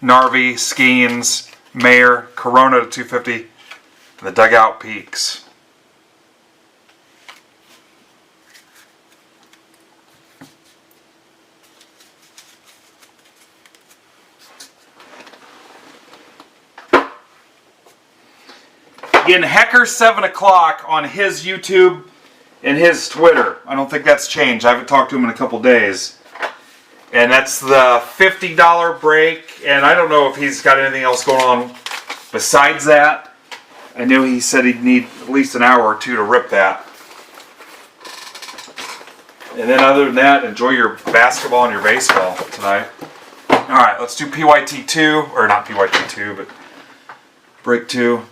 Narvi, Skeens, Mayer, Corona to 250, and the dugout peaks. Again, Hecker 7 o'clock on his YouTube and his Twitter. I don't think that's changed. I haven't talked to him in a couple days. And that's the $50 break. And I don't know if he's got anything else going on besides that. I knew he said he'd need at least an hour or two to rip that. And then other than that, enjoy your basketball and your baseball tonight. Alright, let's do PYT2, or not PYT2, but break 2.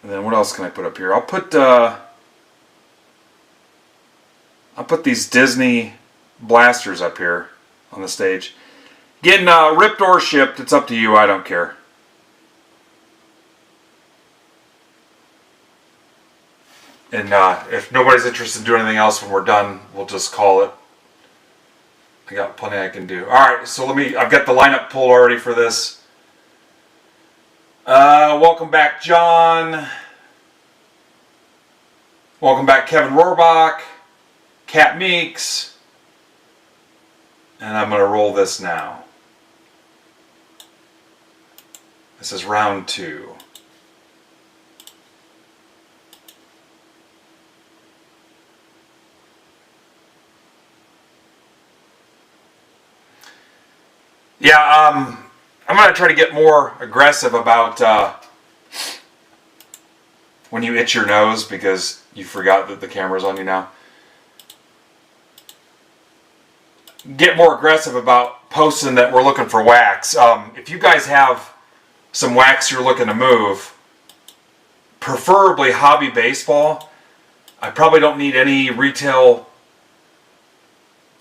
And then what else can I put up here? I'll put these Disney blasters up here on the stage. Getting ripped or shipped, it's up to you, I don't care. And if nobody's interested in doing anything else when we're done, we'll just call it. I got plenty I can do. Alright, so I've got the lineup pulled already for this. Welcome back, John. Welcome back, Kevin Rohrbach. Cat Meeks. And I'm going to roll this now. This is round 2. Yeah, I'm going to try to get more aggressive about when you itch your nose because you forgot that the camera's on you now. Get more aggressive about posting that we're looking for wax. If you guys have some wax you're looking to move, preferably hobby baseball. I probably don't need any retail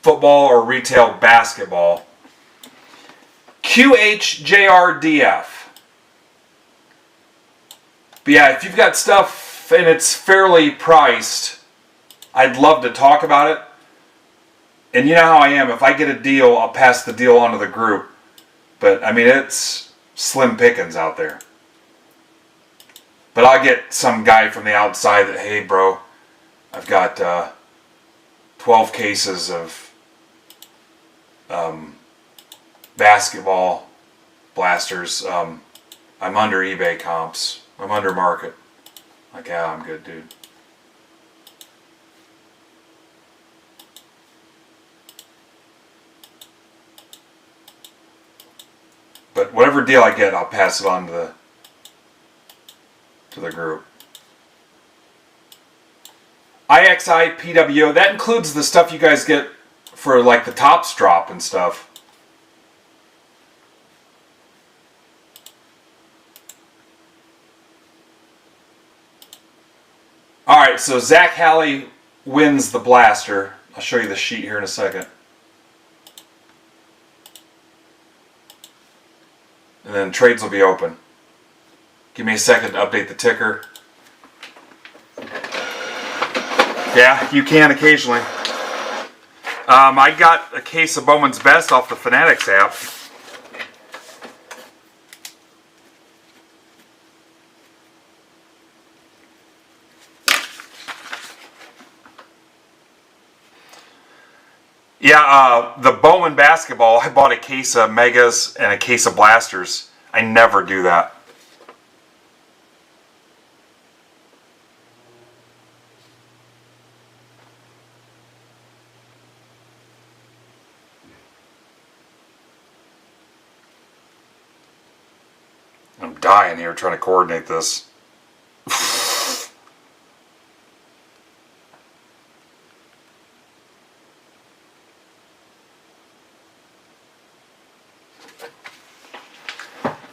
football or retail basketball. QHJRDF. But yeah, if you've got stuff and it's fairly priced, I'd love to talk about it. And you know how I am. If I get a deal, I'll pass the deal on to the group. But, I mean, it's slim pickings out there. But I'll get some guy from the outside that, hey, bro, I've got 12 cases of basketball blasters. I'm under eBay comps. I'm under market. Like, yeah, I'm good, dude. But whatever deal I get, I'll pass it on to the group. IXIPWO, that includes the stuff you guys get for like the Tops drop and stuff. Alright, so Zach Halley wins the blaster. I'll show you the sheet here in a second. And then trades will be open. Give me a second to update the ticker. Yeah, you can occasionally. I got a case of Bowman's Best off the Fanatics app. Yeah, the Bowman basketball, I bought a case of Megas and a case of Blasters. I never do that. dying here trying to coordinate this.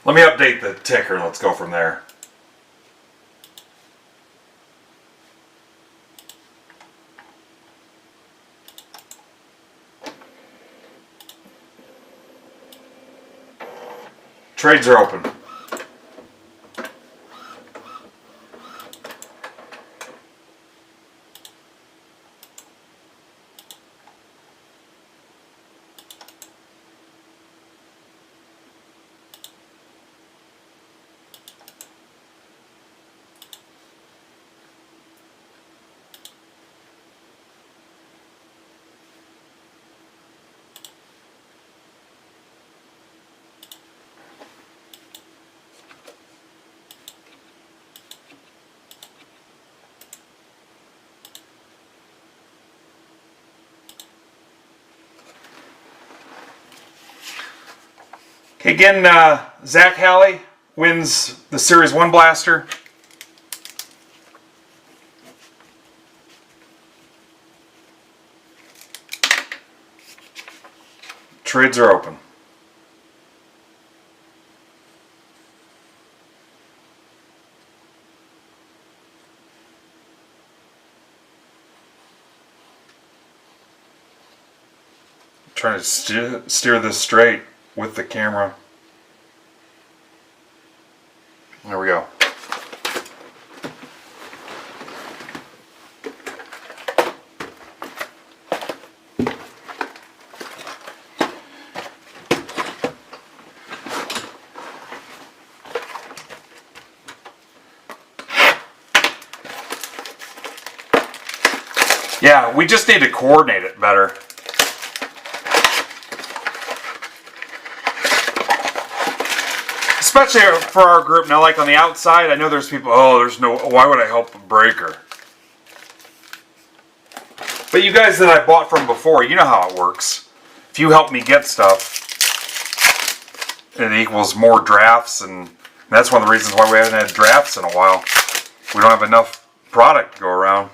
Let me update the ticker and let's go from there. Trades are open. Again, Zach Halley wins the Series 1 blaster. Trades are open. Trying to steer this straight with the camera. There we go. Yeah, we just need to coordinate it better. Especially for our group. Now, like on the outside, I know there's people, oh, there's no, why would I help a breaker? But you guys that I bought from before, you know how it works. If you help me get stuff, it equals more drafts, and that's one of the reasons why we haven't had drafts in a while. We don't have enough product to go around.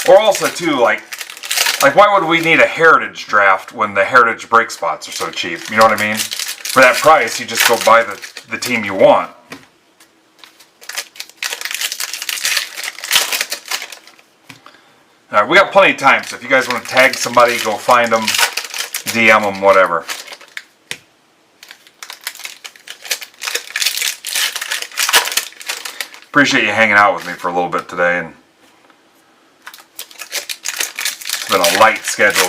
Or also, too, like why would we need a heritage draft when the heritage break spots are so cheap? You know what I mean? For that price, you just go buy the team you want. Alright, we got plenty of time, so if you guys want to tag somebody, go find them, DM them, whatever. Appreciate you hanging out with me for a little bit today. And it's been a light schedule.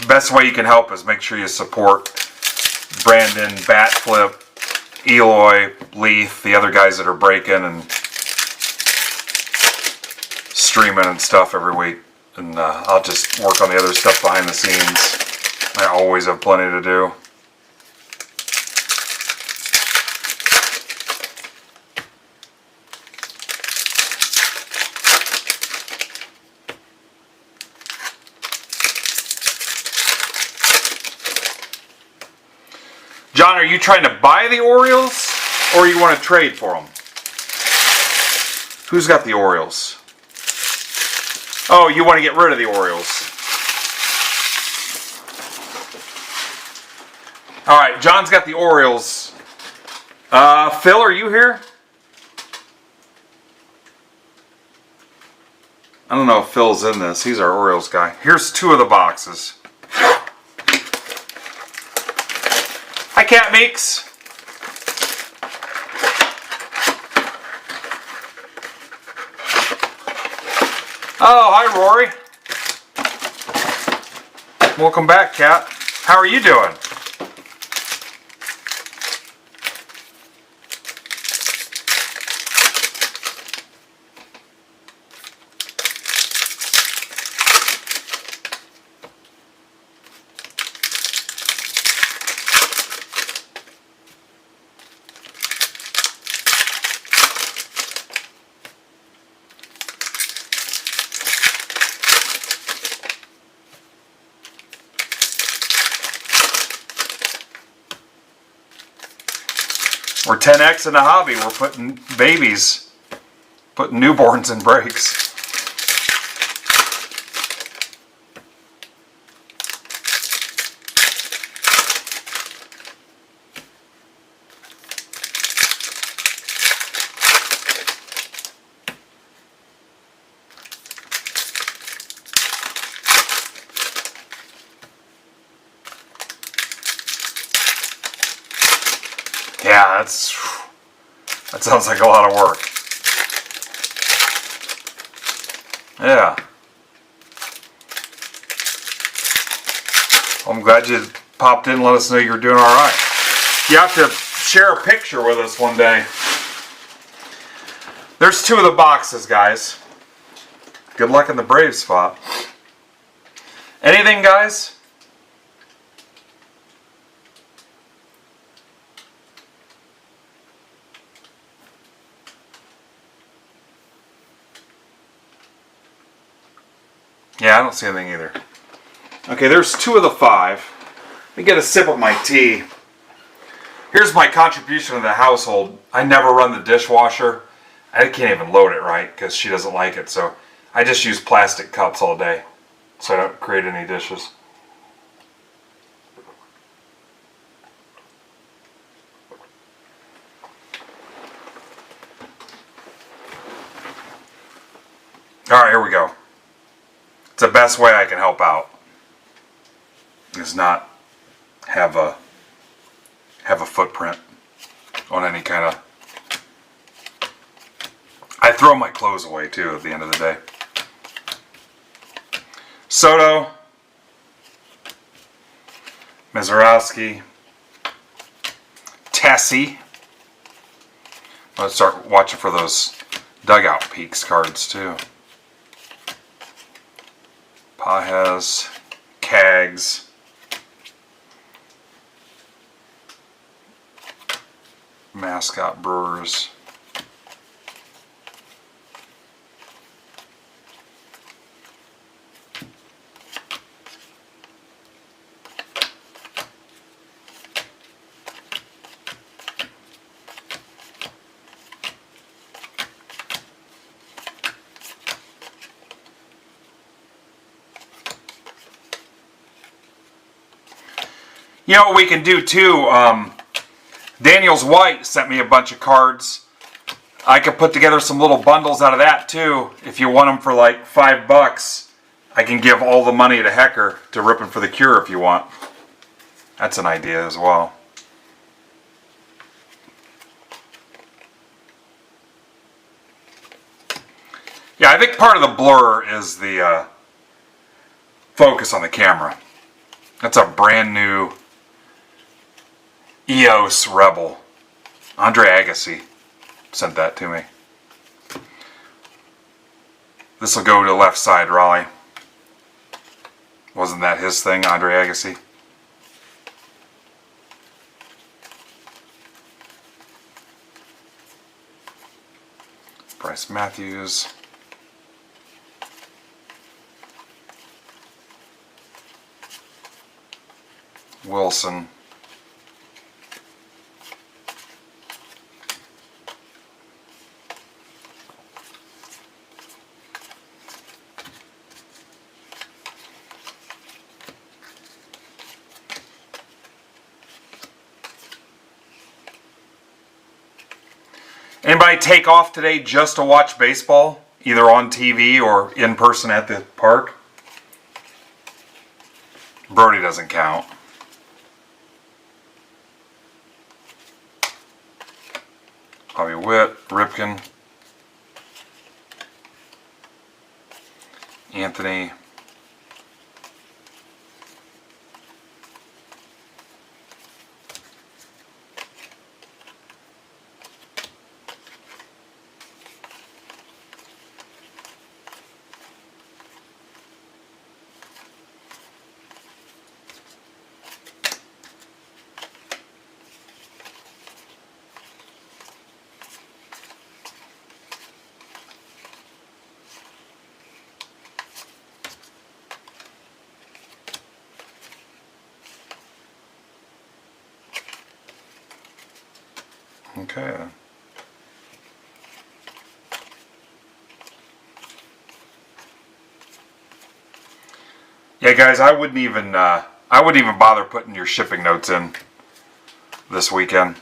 Best way you can help is make sure you support Brandon, Batflip, Eloy, Leith, the other guys that are breaking and streaming and stuff every week. And I'll just work on the other stuff behind the scenes. I always have plenty to do. John, are you trying to buy the Orioles, or you want to trade for them? Who's got the Orioles? Oh, you want to get rid of the Orioles. All right, John's got the Orioles. Phil, are you here? I don't know if Phil's in this. He's our Orioles guy. Here's 2 of the boxes. Hi, Cat Meeks. Oh, hi, Rory. Welcome back, Cat. How are you doing? We're 10X in the hobby. We're putting babies, putting newborns in breaks. Yeah, that sounds like a lot of work. Yeah. Well, I'm glad you popped in and let us know you're doing alright. You have to share a picture with us one day. There's 2 of the boxes, guys. Good luck in the Brave spot. Anything, guys? Yeah, I don't see anything either. Okay, there's 2 of the 5. Let me get a sip of my tea. Here's my contribution to the household. I never run the dishwasher. I can't even load it right because she doesn't like it. So I just use plastic cups all day so I don't create any dishes. Alright, here we go. It's the best way I can help out. Is not have a footprint on any kind of... I throw my clothes away too at the end of the day. Soto, Mizorowski, Tessie. Let's start watching for those dugout peaks cards too. Pajes, Cags. Mascot Brewers. You know what we can do too? Daniel's White sent me a bunch of cards. I could put together some little bundles out of that too. If you want them for like $5, I can give all the money to Hecker to Rippin' for the Cure if you want. That's an idea as well. Yeah, I think part of the blur is the focus on the camera. That's a brand new EOS Rebel. Andre Agassi sent that to me. This will go to the left side, Raleigh. Wasn't that his thing, Andre Agassi? Bryce Matthews. Wilson. Anybody take off today just to watch baseball, either on TV or in person at the park? Brody doesn't count. Bobby Witt, Ripken, Anthony, Okay then. Yeah, guys, I wouldn't even bother putting your shipping notes in this weekend,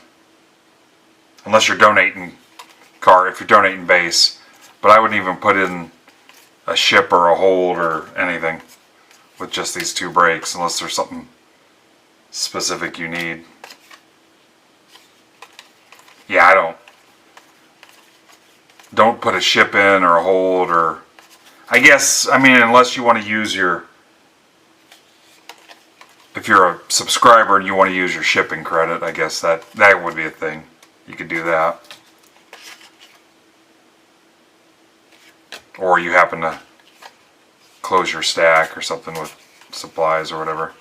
unless you're donating if you're donating base. But I wouldn't even put in a ship or a hold or anything with just these 2 breaks, unless there's something specific you need. Yeah, I don't put a ship in or a hold, or I mean, unless you want to use if you're a subscriber and you want to use your shipping credit, I guess that would be a thing. You could do that. Or you happen to close your stack or something with supplies or whatever.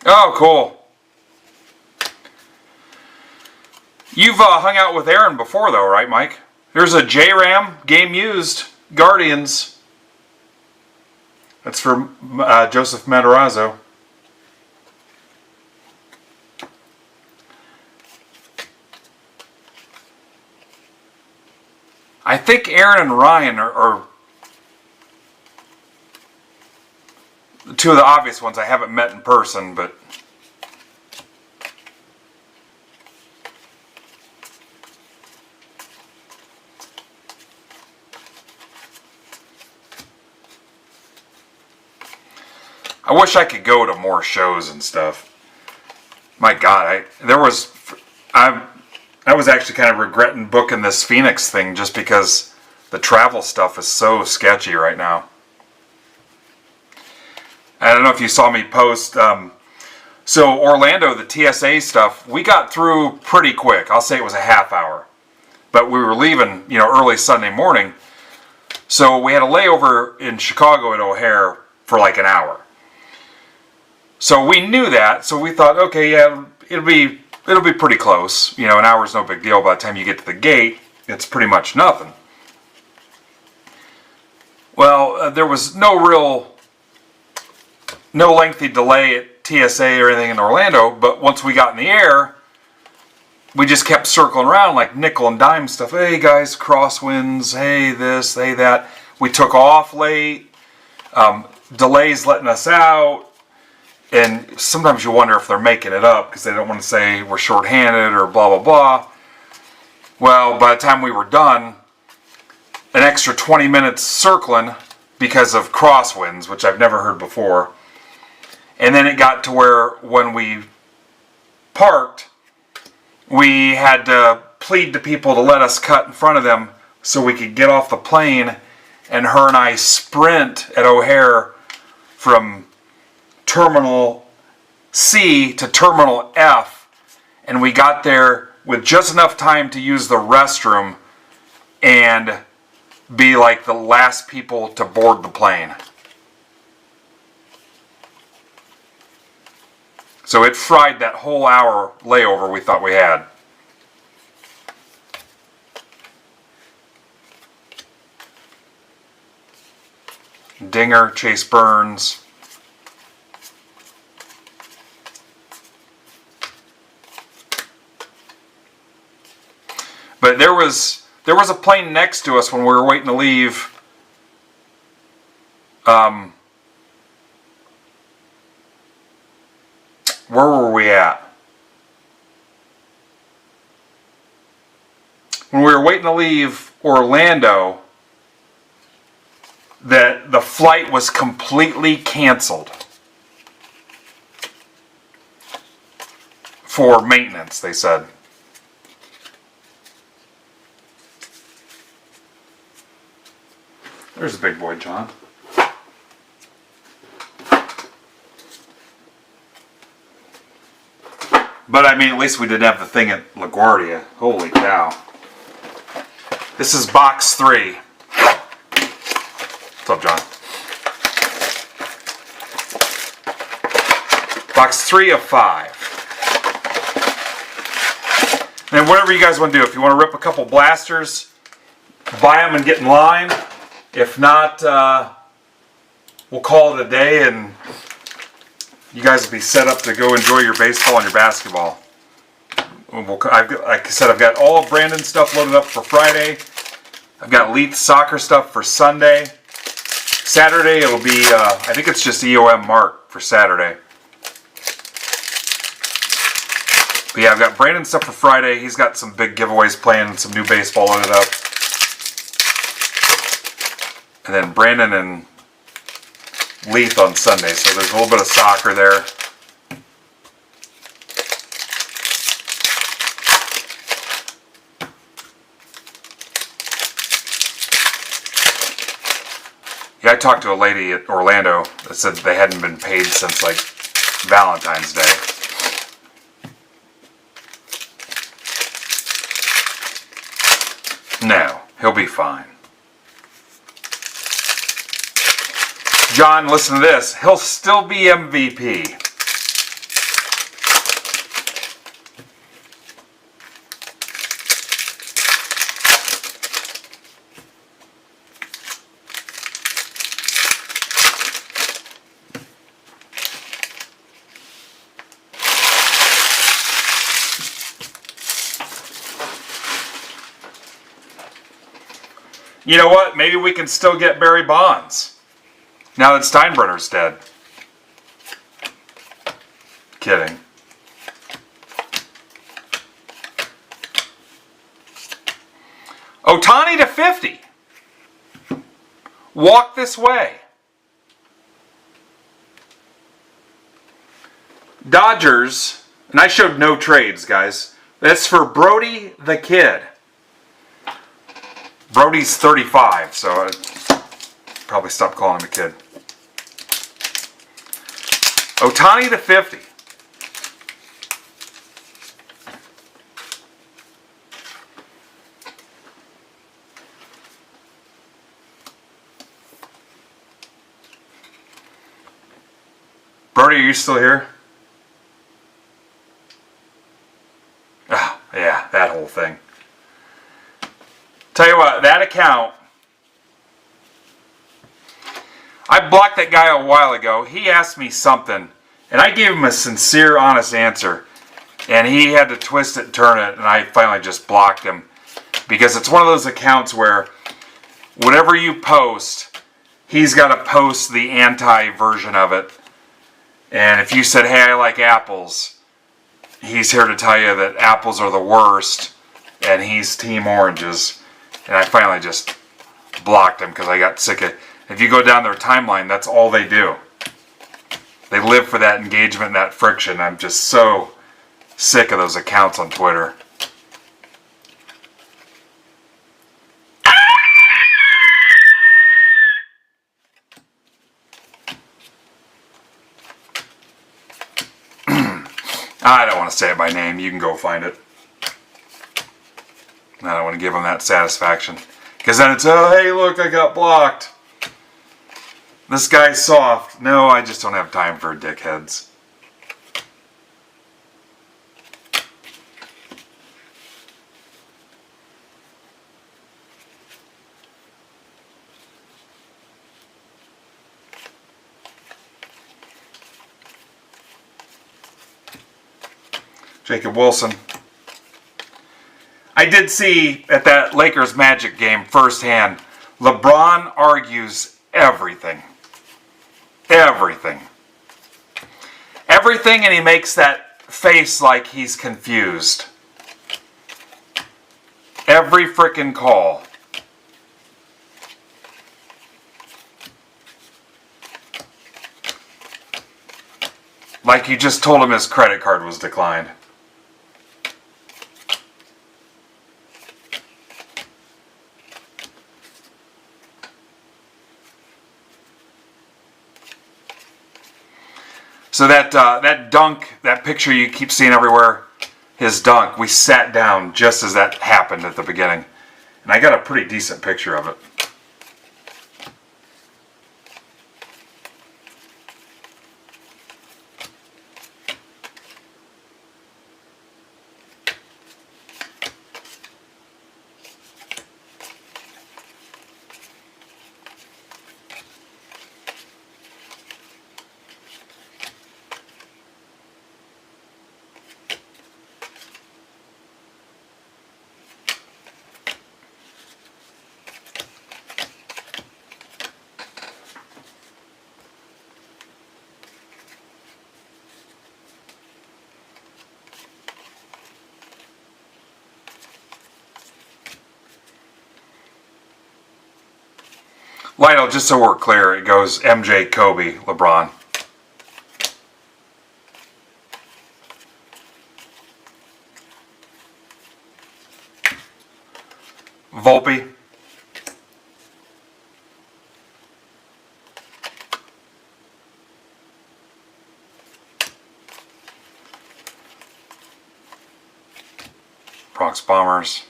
Oh, cool. You've hung out with Aaron before though, right, Mike? There's a JRAM game used Guardians. That's for Joseph Matarazzo. I think Aaron and Ryan are the 2 of the obvious ones. I haven't met in person, but I wish I could go to more shows and stuff. My God, I was actually kind of regretting booking this Phoenix thing just because the travel stuff is so sketchy right now. I don't know if you saw me post. So Orlando, the TSA stuff, we got through pretty quick. I'll say it was a half hour. But we were leaving, early Sunday morning. So we had a layover in Chicago at O'Hare for like an hour. So we knew that, so we thought, okay, yeah, it'll be pretty close. An hour's no big deal. By the time you get to the gate, it's pretty much nothing. Well, there was no lengthy delay at TSA or anything in Orlando, but once we got in the air, we just kept circling around like nickel and dime stuff. Hey guys, crosswinds, hey this, hey that. We took off late, delays letting us out. And sometimes you wonder if they're making it up because they don't want to say we're shorthanded or blah, blah, blah. Well, by the time we were done, an extra 20 minutes circling because of crosswinds, which I've never heard before. And then it got to where when we parked, we had to plead to people to let us cut in front of them so we could get off the plane. And her and I sprint at O'Hare from Terminal C to Terminal F, and we got there with just enough time to use the restroom and be like the last people to board the plane. So it fried that whole hour layover we thought we had. Dinger, Chase Burns. But there was a plane next to us when we were waiting to leave. Where were we at? When we were waiting to leave Orlando, that the flight was completely canceled for maintenance, they said. There's a big boy, John. But I mean, at least we didn't have the thing at LaGuardia. Holy cow. This is box 3. What's up, John? Box 3 of 5. And whatever you guys want to do, if you want to rip a couple blasters, buy them and get in line. If not, we'll call it a day, and you guys will be set up to go enjoy your baseball and your basketball. Like I said, I've got all of Brandon's stuff loaded up for Friday. I've got Leith's soccer stuff for Sunday. Saturday it'll be, I think it's just EOM Mark for Saturday. But yeah, I've got Brandon's stuff for Friday. He's got some big giveaways planned, some new baseball loaded up. And then Brandon and Leith on Sunday, so there's a little bit of soccer there. Yeah, I talked to a lady at Orlando that said they hadn't been paid since like Valentine's Day. No, he'll be fine. John, listen to this. He'll still be MVP. You know what? Maybe we can still get Barry Bonds. Now that Steinbrenner's dead. Kidding. Ohtani to 50. Walk this way. Dodgers, and I showed no trades, guys. That's for Brody the Kid. Brody's 35, so I'd probably stop calling him a kid. Ohtani to 50. Brody, are you still here? Oh, yeah, that whole thing. Tell you what, that account, I blocked that guy a while ago. He asked me something, and I gave him a sincere, honest answer. And he had to twist it and turn it, and I finally just blocked him. Because it's one of those accounts where whatever you post, he's got to post the anti-version of it. And if you said, hey, I like apples, he's here to tell you that apples are the worst, and he's team oranges. And I finally just blocked him because I got sick of it. If you go down their timeline, that's all they do. They live for that engagement and that friction. I'm just so sick of those accounts on Twitter. I don't want to say it by name. You can go find it. I don't want to give them that satisfaction. Because then it's, oh, hey, look, I got blocked. This guy's soft. No, I just don't have time for dickheads. Jacob Wilson. I did see at that Lakers Magic game firsthand, LeBron argues everything. Everything. Everything, and he makes that face like he's confused. Every frickin' call. Like you just told him his credit card was declined. So that dunk, that picture you keep seeing everywhere, his dunk, we sat down just as that happened at the beginning. And I got a pretty decent picture of it. Lionel, just so we're clear, it goes MJ, Kobe, LeBron. Volpe. Bronx Bombers.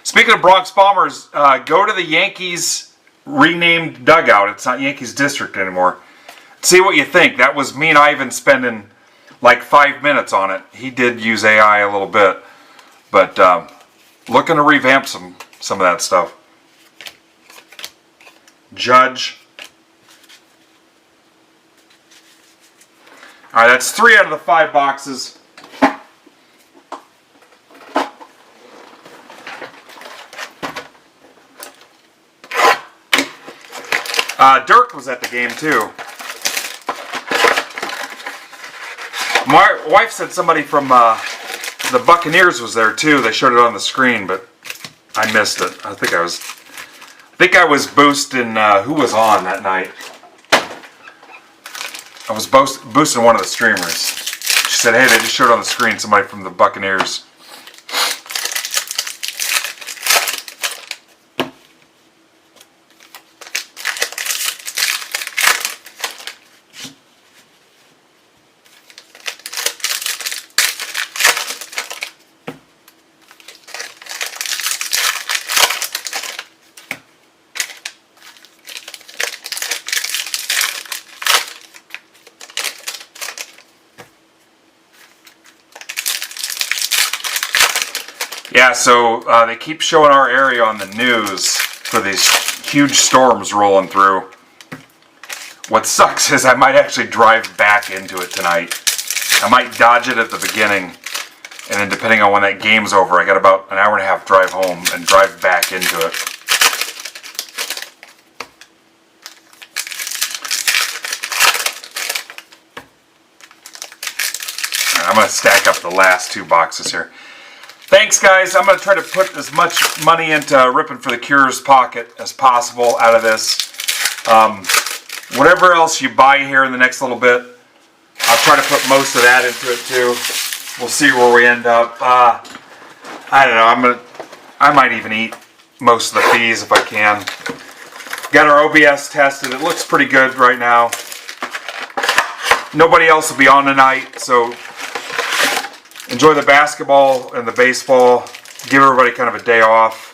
Speaking of Bronx Bombers, go to the Yankees renamed dugout. It's not Yankees District anymore. See what you think. That was me and Ivan spending like 5 minutes on it. He did use AI a little bit, but looking to revamp some of that stuff. Judge. All right, that's 3 out of the 5 boxes. Dirk was at the game too. My wife said somebody from the Buccaneers was there too. They showed it on the screen, but I missed it. I think I was boosting. Who was on that night? I was boosting one of the streamers. She said, "Hey, they just showed on the screen somebody from the Buccaneers." Yeah, so they keep showing our area on the news for these huge storms rolling through. What sucks is I might actually drive back into it tonight. I might dodge it at the beginning, and then depending on when that game's over, I got about an hour and a half drive home and drive back into it. All right, I'm going to stack up the last 2 boxes here. Thanks, guys. I'm going to try to put as much money into Ripping for the Cure's pocket as possible out of this. Whatever else you buy here in the next little bit, I'll try to put most of that into it too. We'll see where we end up. I don't know. I might even eat most of the fees if I can. Got our OBS tested. It looks pretty good right now. Nobody else will be on tonight, so enjoy the basketball and the baseball. Give everybody kind of a day off.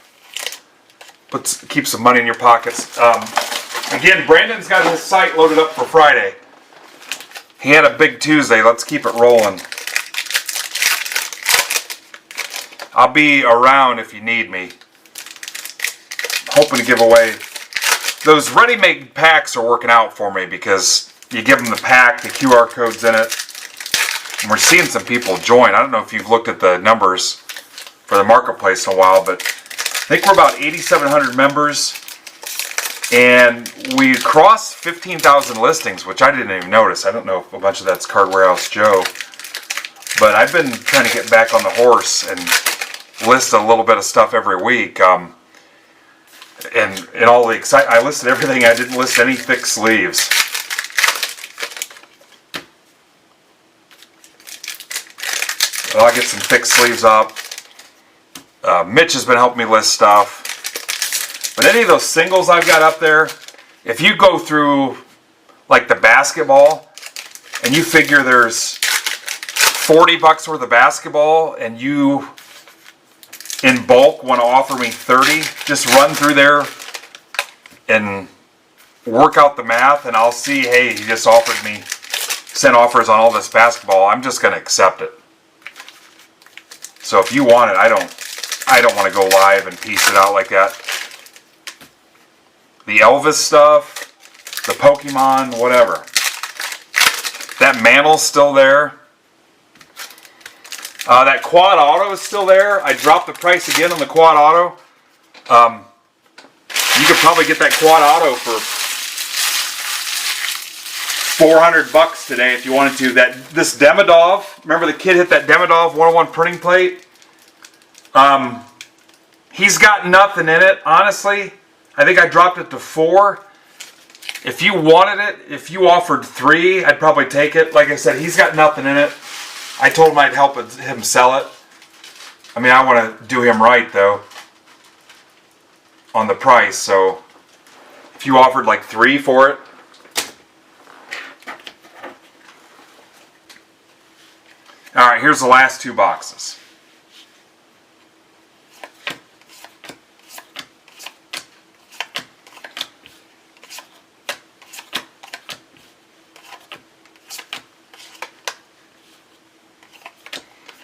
Keep some money in your pockets. Again, Brandon's got his site loaded up for Friday. He had a big Tuesday. Let's keep it rolling. I'll be around if you need me. Hoping to give away. Those ready-made packs are working out for me because you give them the pack, the QR code's in it. And we're seeing some people join. I don't know if you've looked at the numbers for the marketplace in a while, but I think we're about 8,700 members. And we crossed 15,000 listings, which I didn't even notice. I don't know if a bunch of that's Card Warehouse Joe. But I've been trying to get back on the horse and list a little bit of stuff every week. And all the excitement, I listed everything. I didn't list any thick sleeves. But I'll get some thick sleeves up. Mitch has been helping me list stuff. But any of those singles I've got up there, if you go through like the basketball and you figure there's $40 worth of basketball and you in bulk want to offer me 30, just run through there and work out the math and I'll see, hey, he just offered me, sent offers on all this basketball. I'm just going to accept it. So if you want it, I don't want to go live and piece it out like that. The Elvis stuff, the Pokemon, whatever. That Mantle's still there. That Quad Auto is still there. I dropped the price again on the Quad Auto. You could probably get that Quad Auto for $400 today if you wanted to. This Demidov, remember the kid hit that Demidov 101 printing plate? He's got nothing in it, honestly. I think I dropped it to 4. If you wanted it, if you offered 3, I'd probably take it. Like I said, he's got nothing in it. I told him I'd help him sell it. I mean, I want to do him right, though, on the price. So if you offered like 3 for it. All right, here's the last 2 boxes.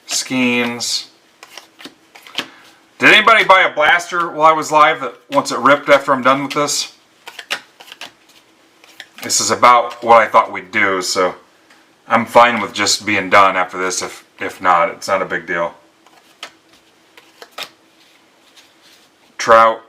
Skeens. Did anybody buy a blaster while I was live that wants it ripped after I'm done with this? This is about what I thought we'd do, so I'm fine with just being done after this. If not, it's not a big deal. Trout.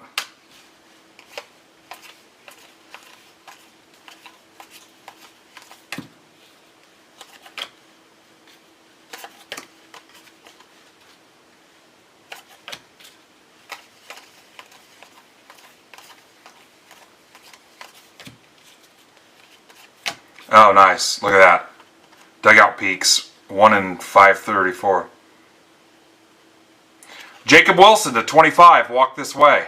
Oh, nice. Look at that. Dugout peaks. 1 in 534. Jacob Wilson to 25. Walk this way.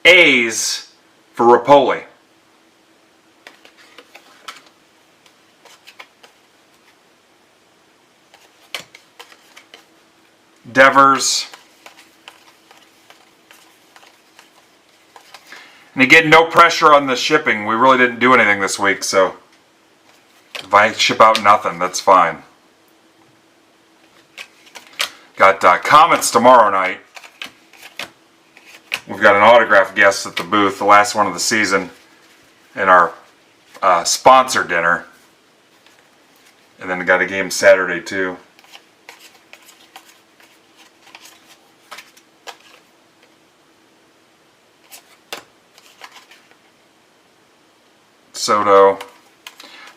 A's for Rapoli. Devers. And again, no pressure on the shipping. We really didn't do anything this week, so if I ship out nothing, that's fine. Got Comets tomorrow night. We've got an autograph guest at the booth, the last one of the season, and our sponsor dinner. And then we got a game Saturday too. Soto. I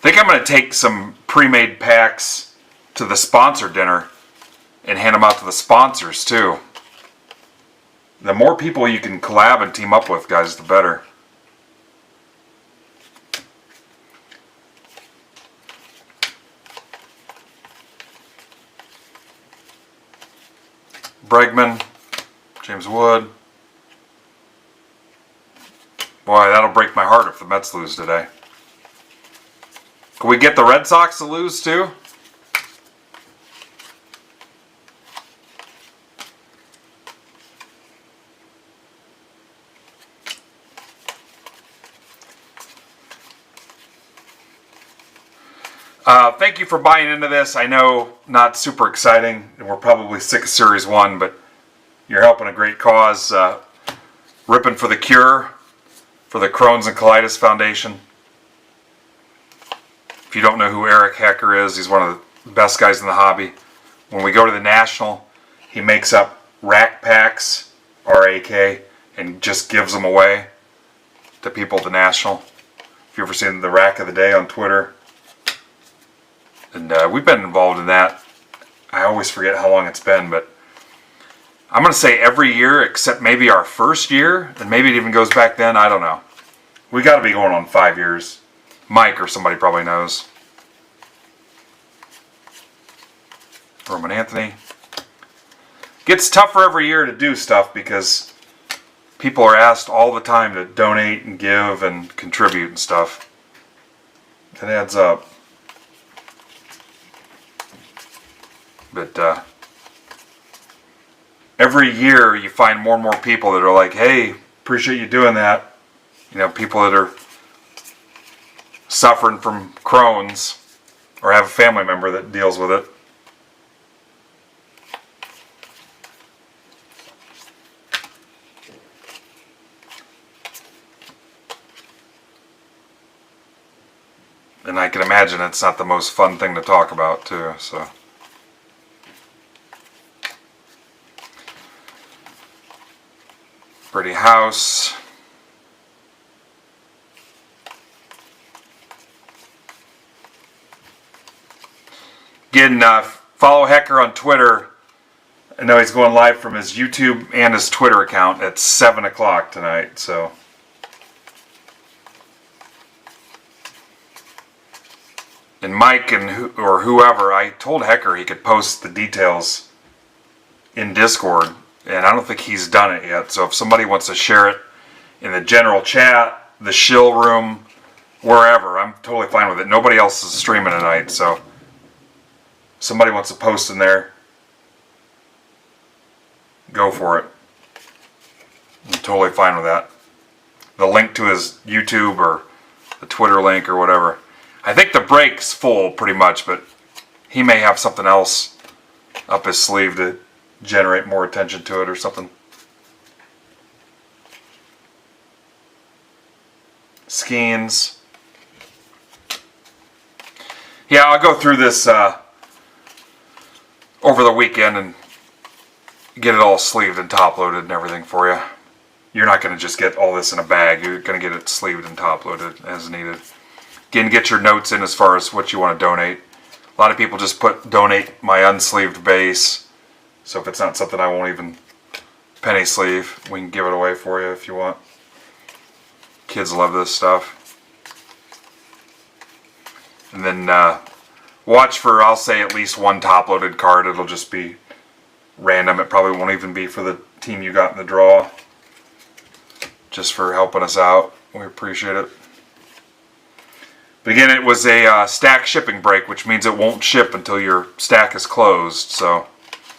think I'm going to take some pre-made packs to the sponsor dinner and hand them out to the sponsors too. The more people you can collab and team up with, guys, the better. Bregman, James Wood. Boy, that'll break my heart if the Mets lose today. Can we get the Red Sox to lose too? Thank you for buying into this. I know not super exciting, and we're probably sick of Series 1, but you're helping a great cause. Ripping for the cure for the Crohn's and Colitis Foundation. If you don't know who Eric Hecker is, he's one of the best guys in the hobby. When we go to the National, he makes up rack packs, R-A-K, and just gives them away to people at the National. If you've ever seen the Rack of the Day on Twitter. And we've been involved in that. I always forget how long it's been, but I'm going to say every year except maybe our first year, and maybe it even goes back then, I don't know. We got to be going on 5 years. Mike or somebody probably knows. Roman Anthony. Gets tougher every year to do stuff because people are asked all the time to donate and give and contribute and stuff. It adds up. But every year you find more and more people that are like, hey, appreciate you doing that. You know, people that are suffering from Crohn's or have a family member that deals with it. And I can imagine it's not the most fun thing to talk about too, so. Pretty house. Again, follow Hecker on Twitter. I know he's going live from his YouTube and his Twitter account at 7 o'clock tonight, so. And Mike or whoever, I told Hecker he could post the details in Discord, and I don't think he's done it yet. So if somebody wants to share it in the general chat, the shill room, wherever, I'm totally fine with it. Nobody else is streaming tonight, so if somebody wants to post in there, go for it. I'm totally fine with that. The link to his YouTube or the Twitter link or whatever. I think the break's full pretty much, but he may have something else up his sleeve to generate more attention to it or something. Skeins. Yeah, I'll go through this over the weekend and get it all sleeved and top loaded and everything for you. You're not going to just get all this in a bag. You're going to get it sleeved and top loaded as needed. Again, get your notes in as far as what you want to donate. A lot of people just donate my unsleeved base. So if it's not something I won't even penny sleeve, we can give it away for you if you want. Kids love this stuff. And then watch for, I'll say, at least one top-loaded card. It'll just be random. It probably won't even be for the team you got in the draw. Just for helping us out. We appreciate it. But again, it was a stack shipping break, which means it won't ship until your stack is closed. So,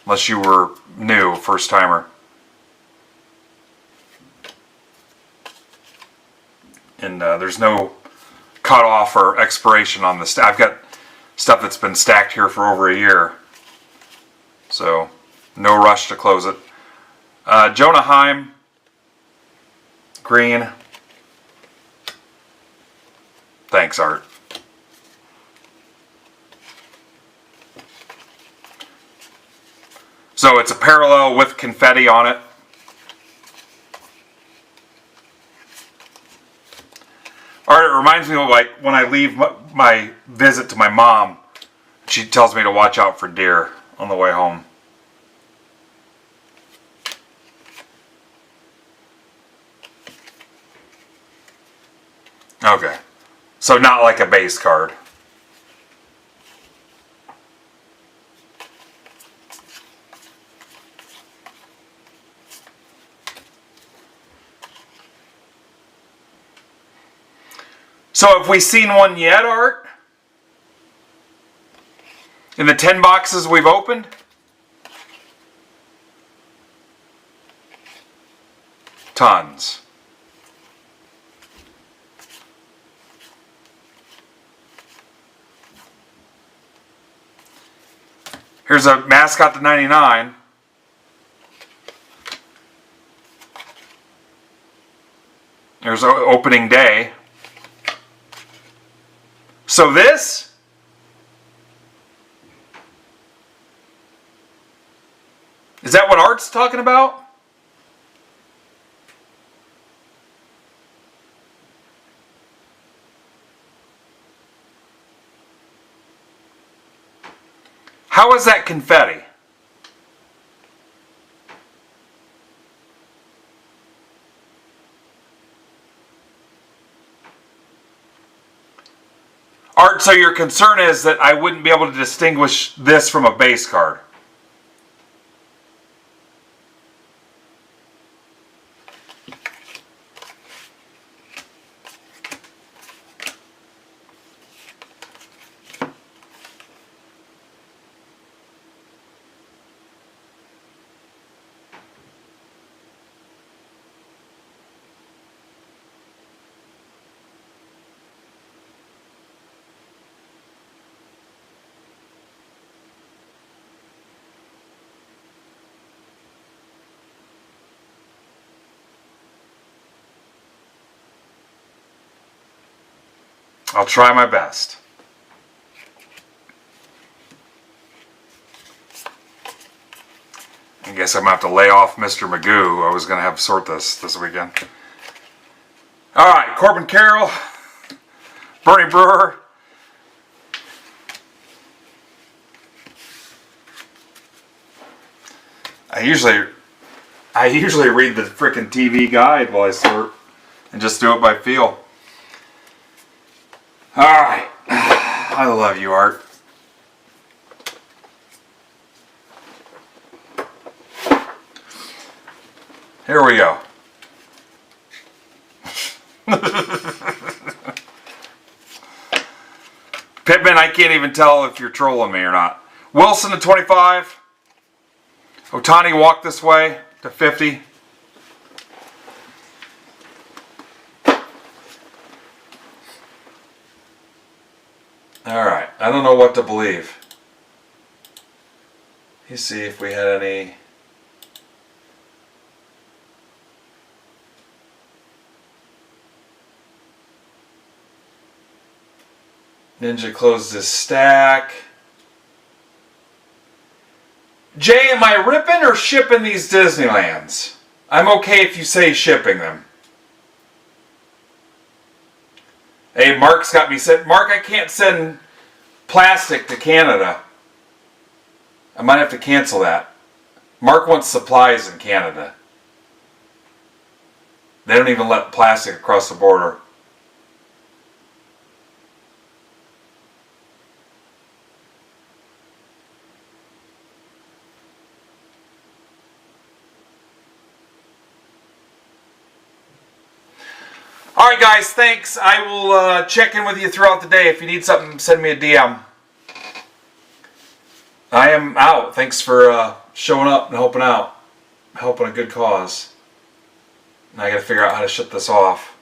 unless you were new, first timer. And there's no cutoff or expiration on the stack. I've got stuff that's been stacked here for over a year. So, no rush to close it. Jonah Heim, green. Thanks, Art. So it's a parallel with confetti on it. Art, it reminds me of like when I leave my visit to my mom, she tells me to watch out for deer on the way home. Okay. So not like a base card. So have we seen one yet, Art? In the 10 boxes we've opened? Tons. Here's a mascot to 99. There's opening day. So this? Is that what Art's talking about? How is that confetti? Art, so your concern is that I wouldn't be able to distinguish this from a base card. I'll try my best. I guess I'm going to have to lay off Mr. Magoo. I was going to have sort this weekend. Alright, Corbin Carroll, Bernie Brewer. I usually read the frickin' TV guide while I sort and just do it by feel. Alright. I love you, Art. Here we go. Pittman, I can't even tell if you're trolling me or not. Wilson to 25. Otani walked this way to 50. Alright, I don't know what to believe. Let's see if we had any... Ninja closed his stack. Jay, am I ripping or shipping these Disneylands? I'm okay if you say shipping them. Hey, Mark's got me said, Mark, I can't send plastic to Canada. I might have to cancel that. Mark wants supplies in Canada. They don't even let plastic across the border. Alright guys, thanks. I will check in with you throughout the day. If you need something, send me a DM. I am out. Thanks for showing up and helping out. Helping a good cause. Now I gotta figure out how to shut this off.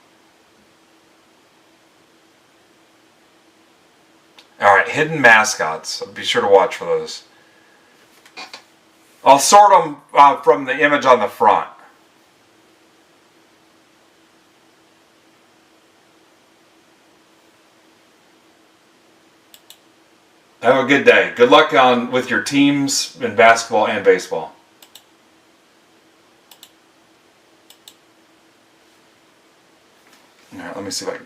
Alright, hidden mascots. I'll be sure to watch for those. I'll sort them from the image on the front. Have a good day. Good luck with your teams in basketball and baseball. All right, let me see if I can do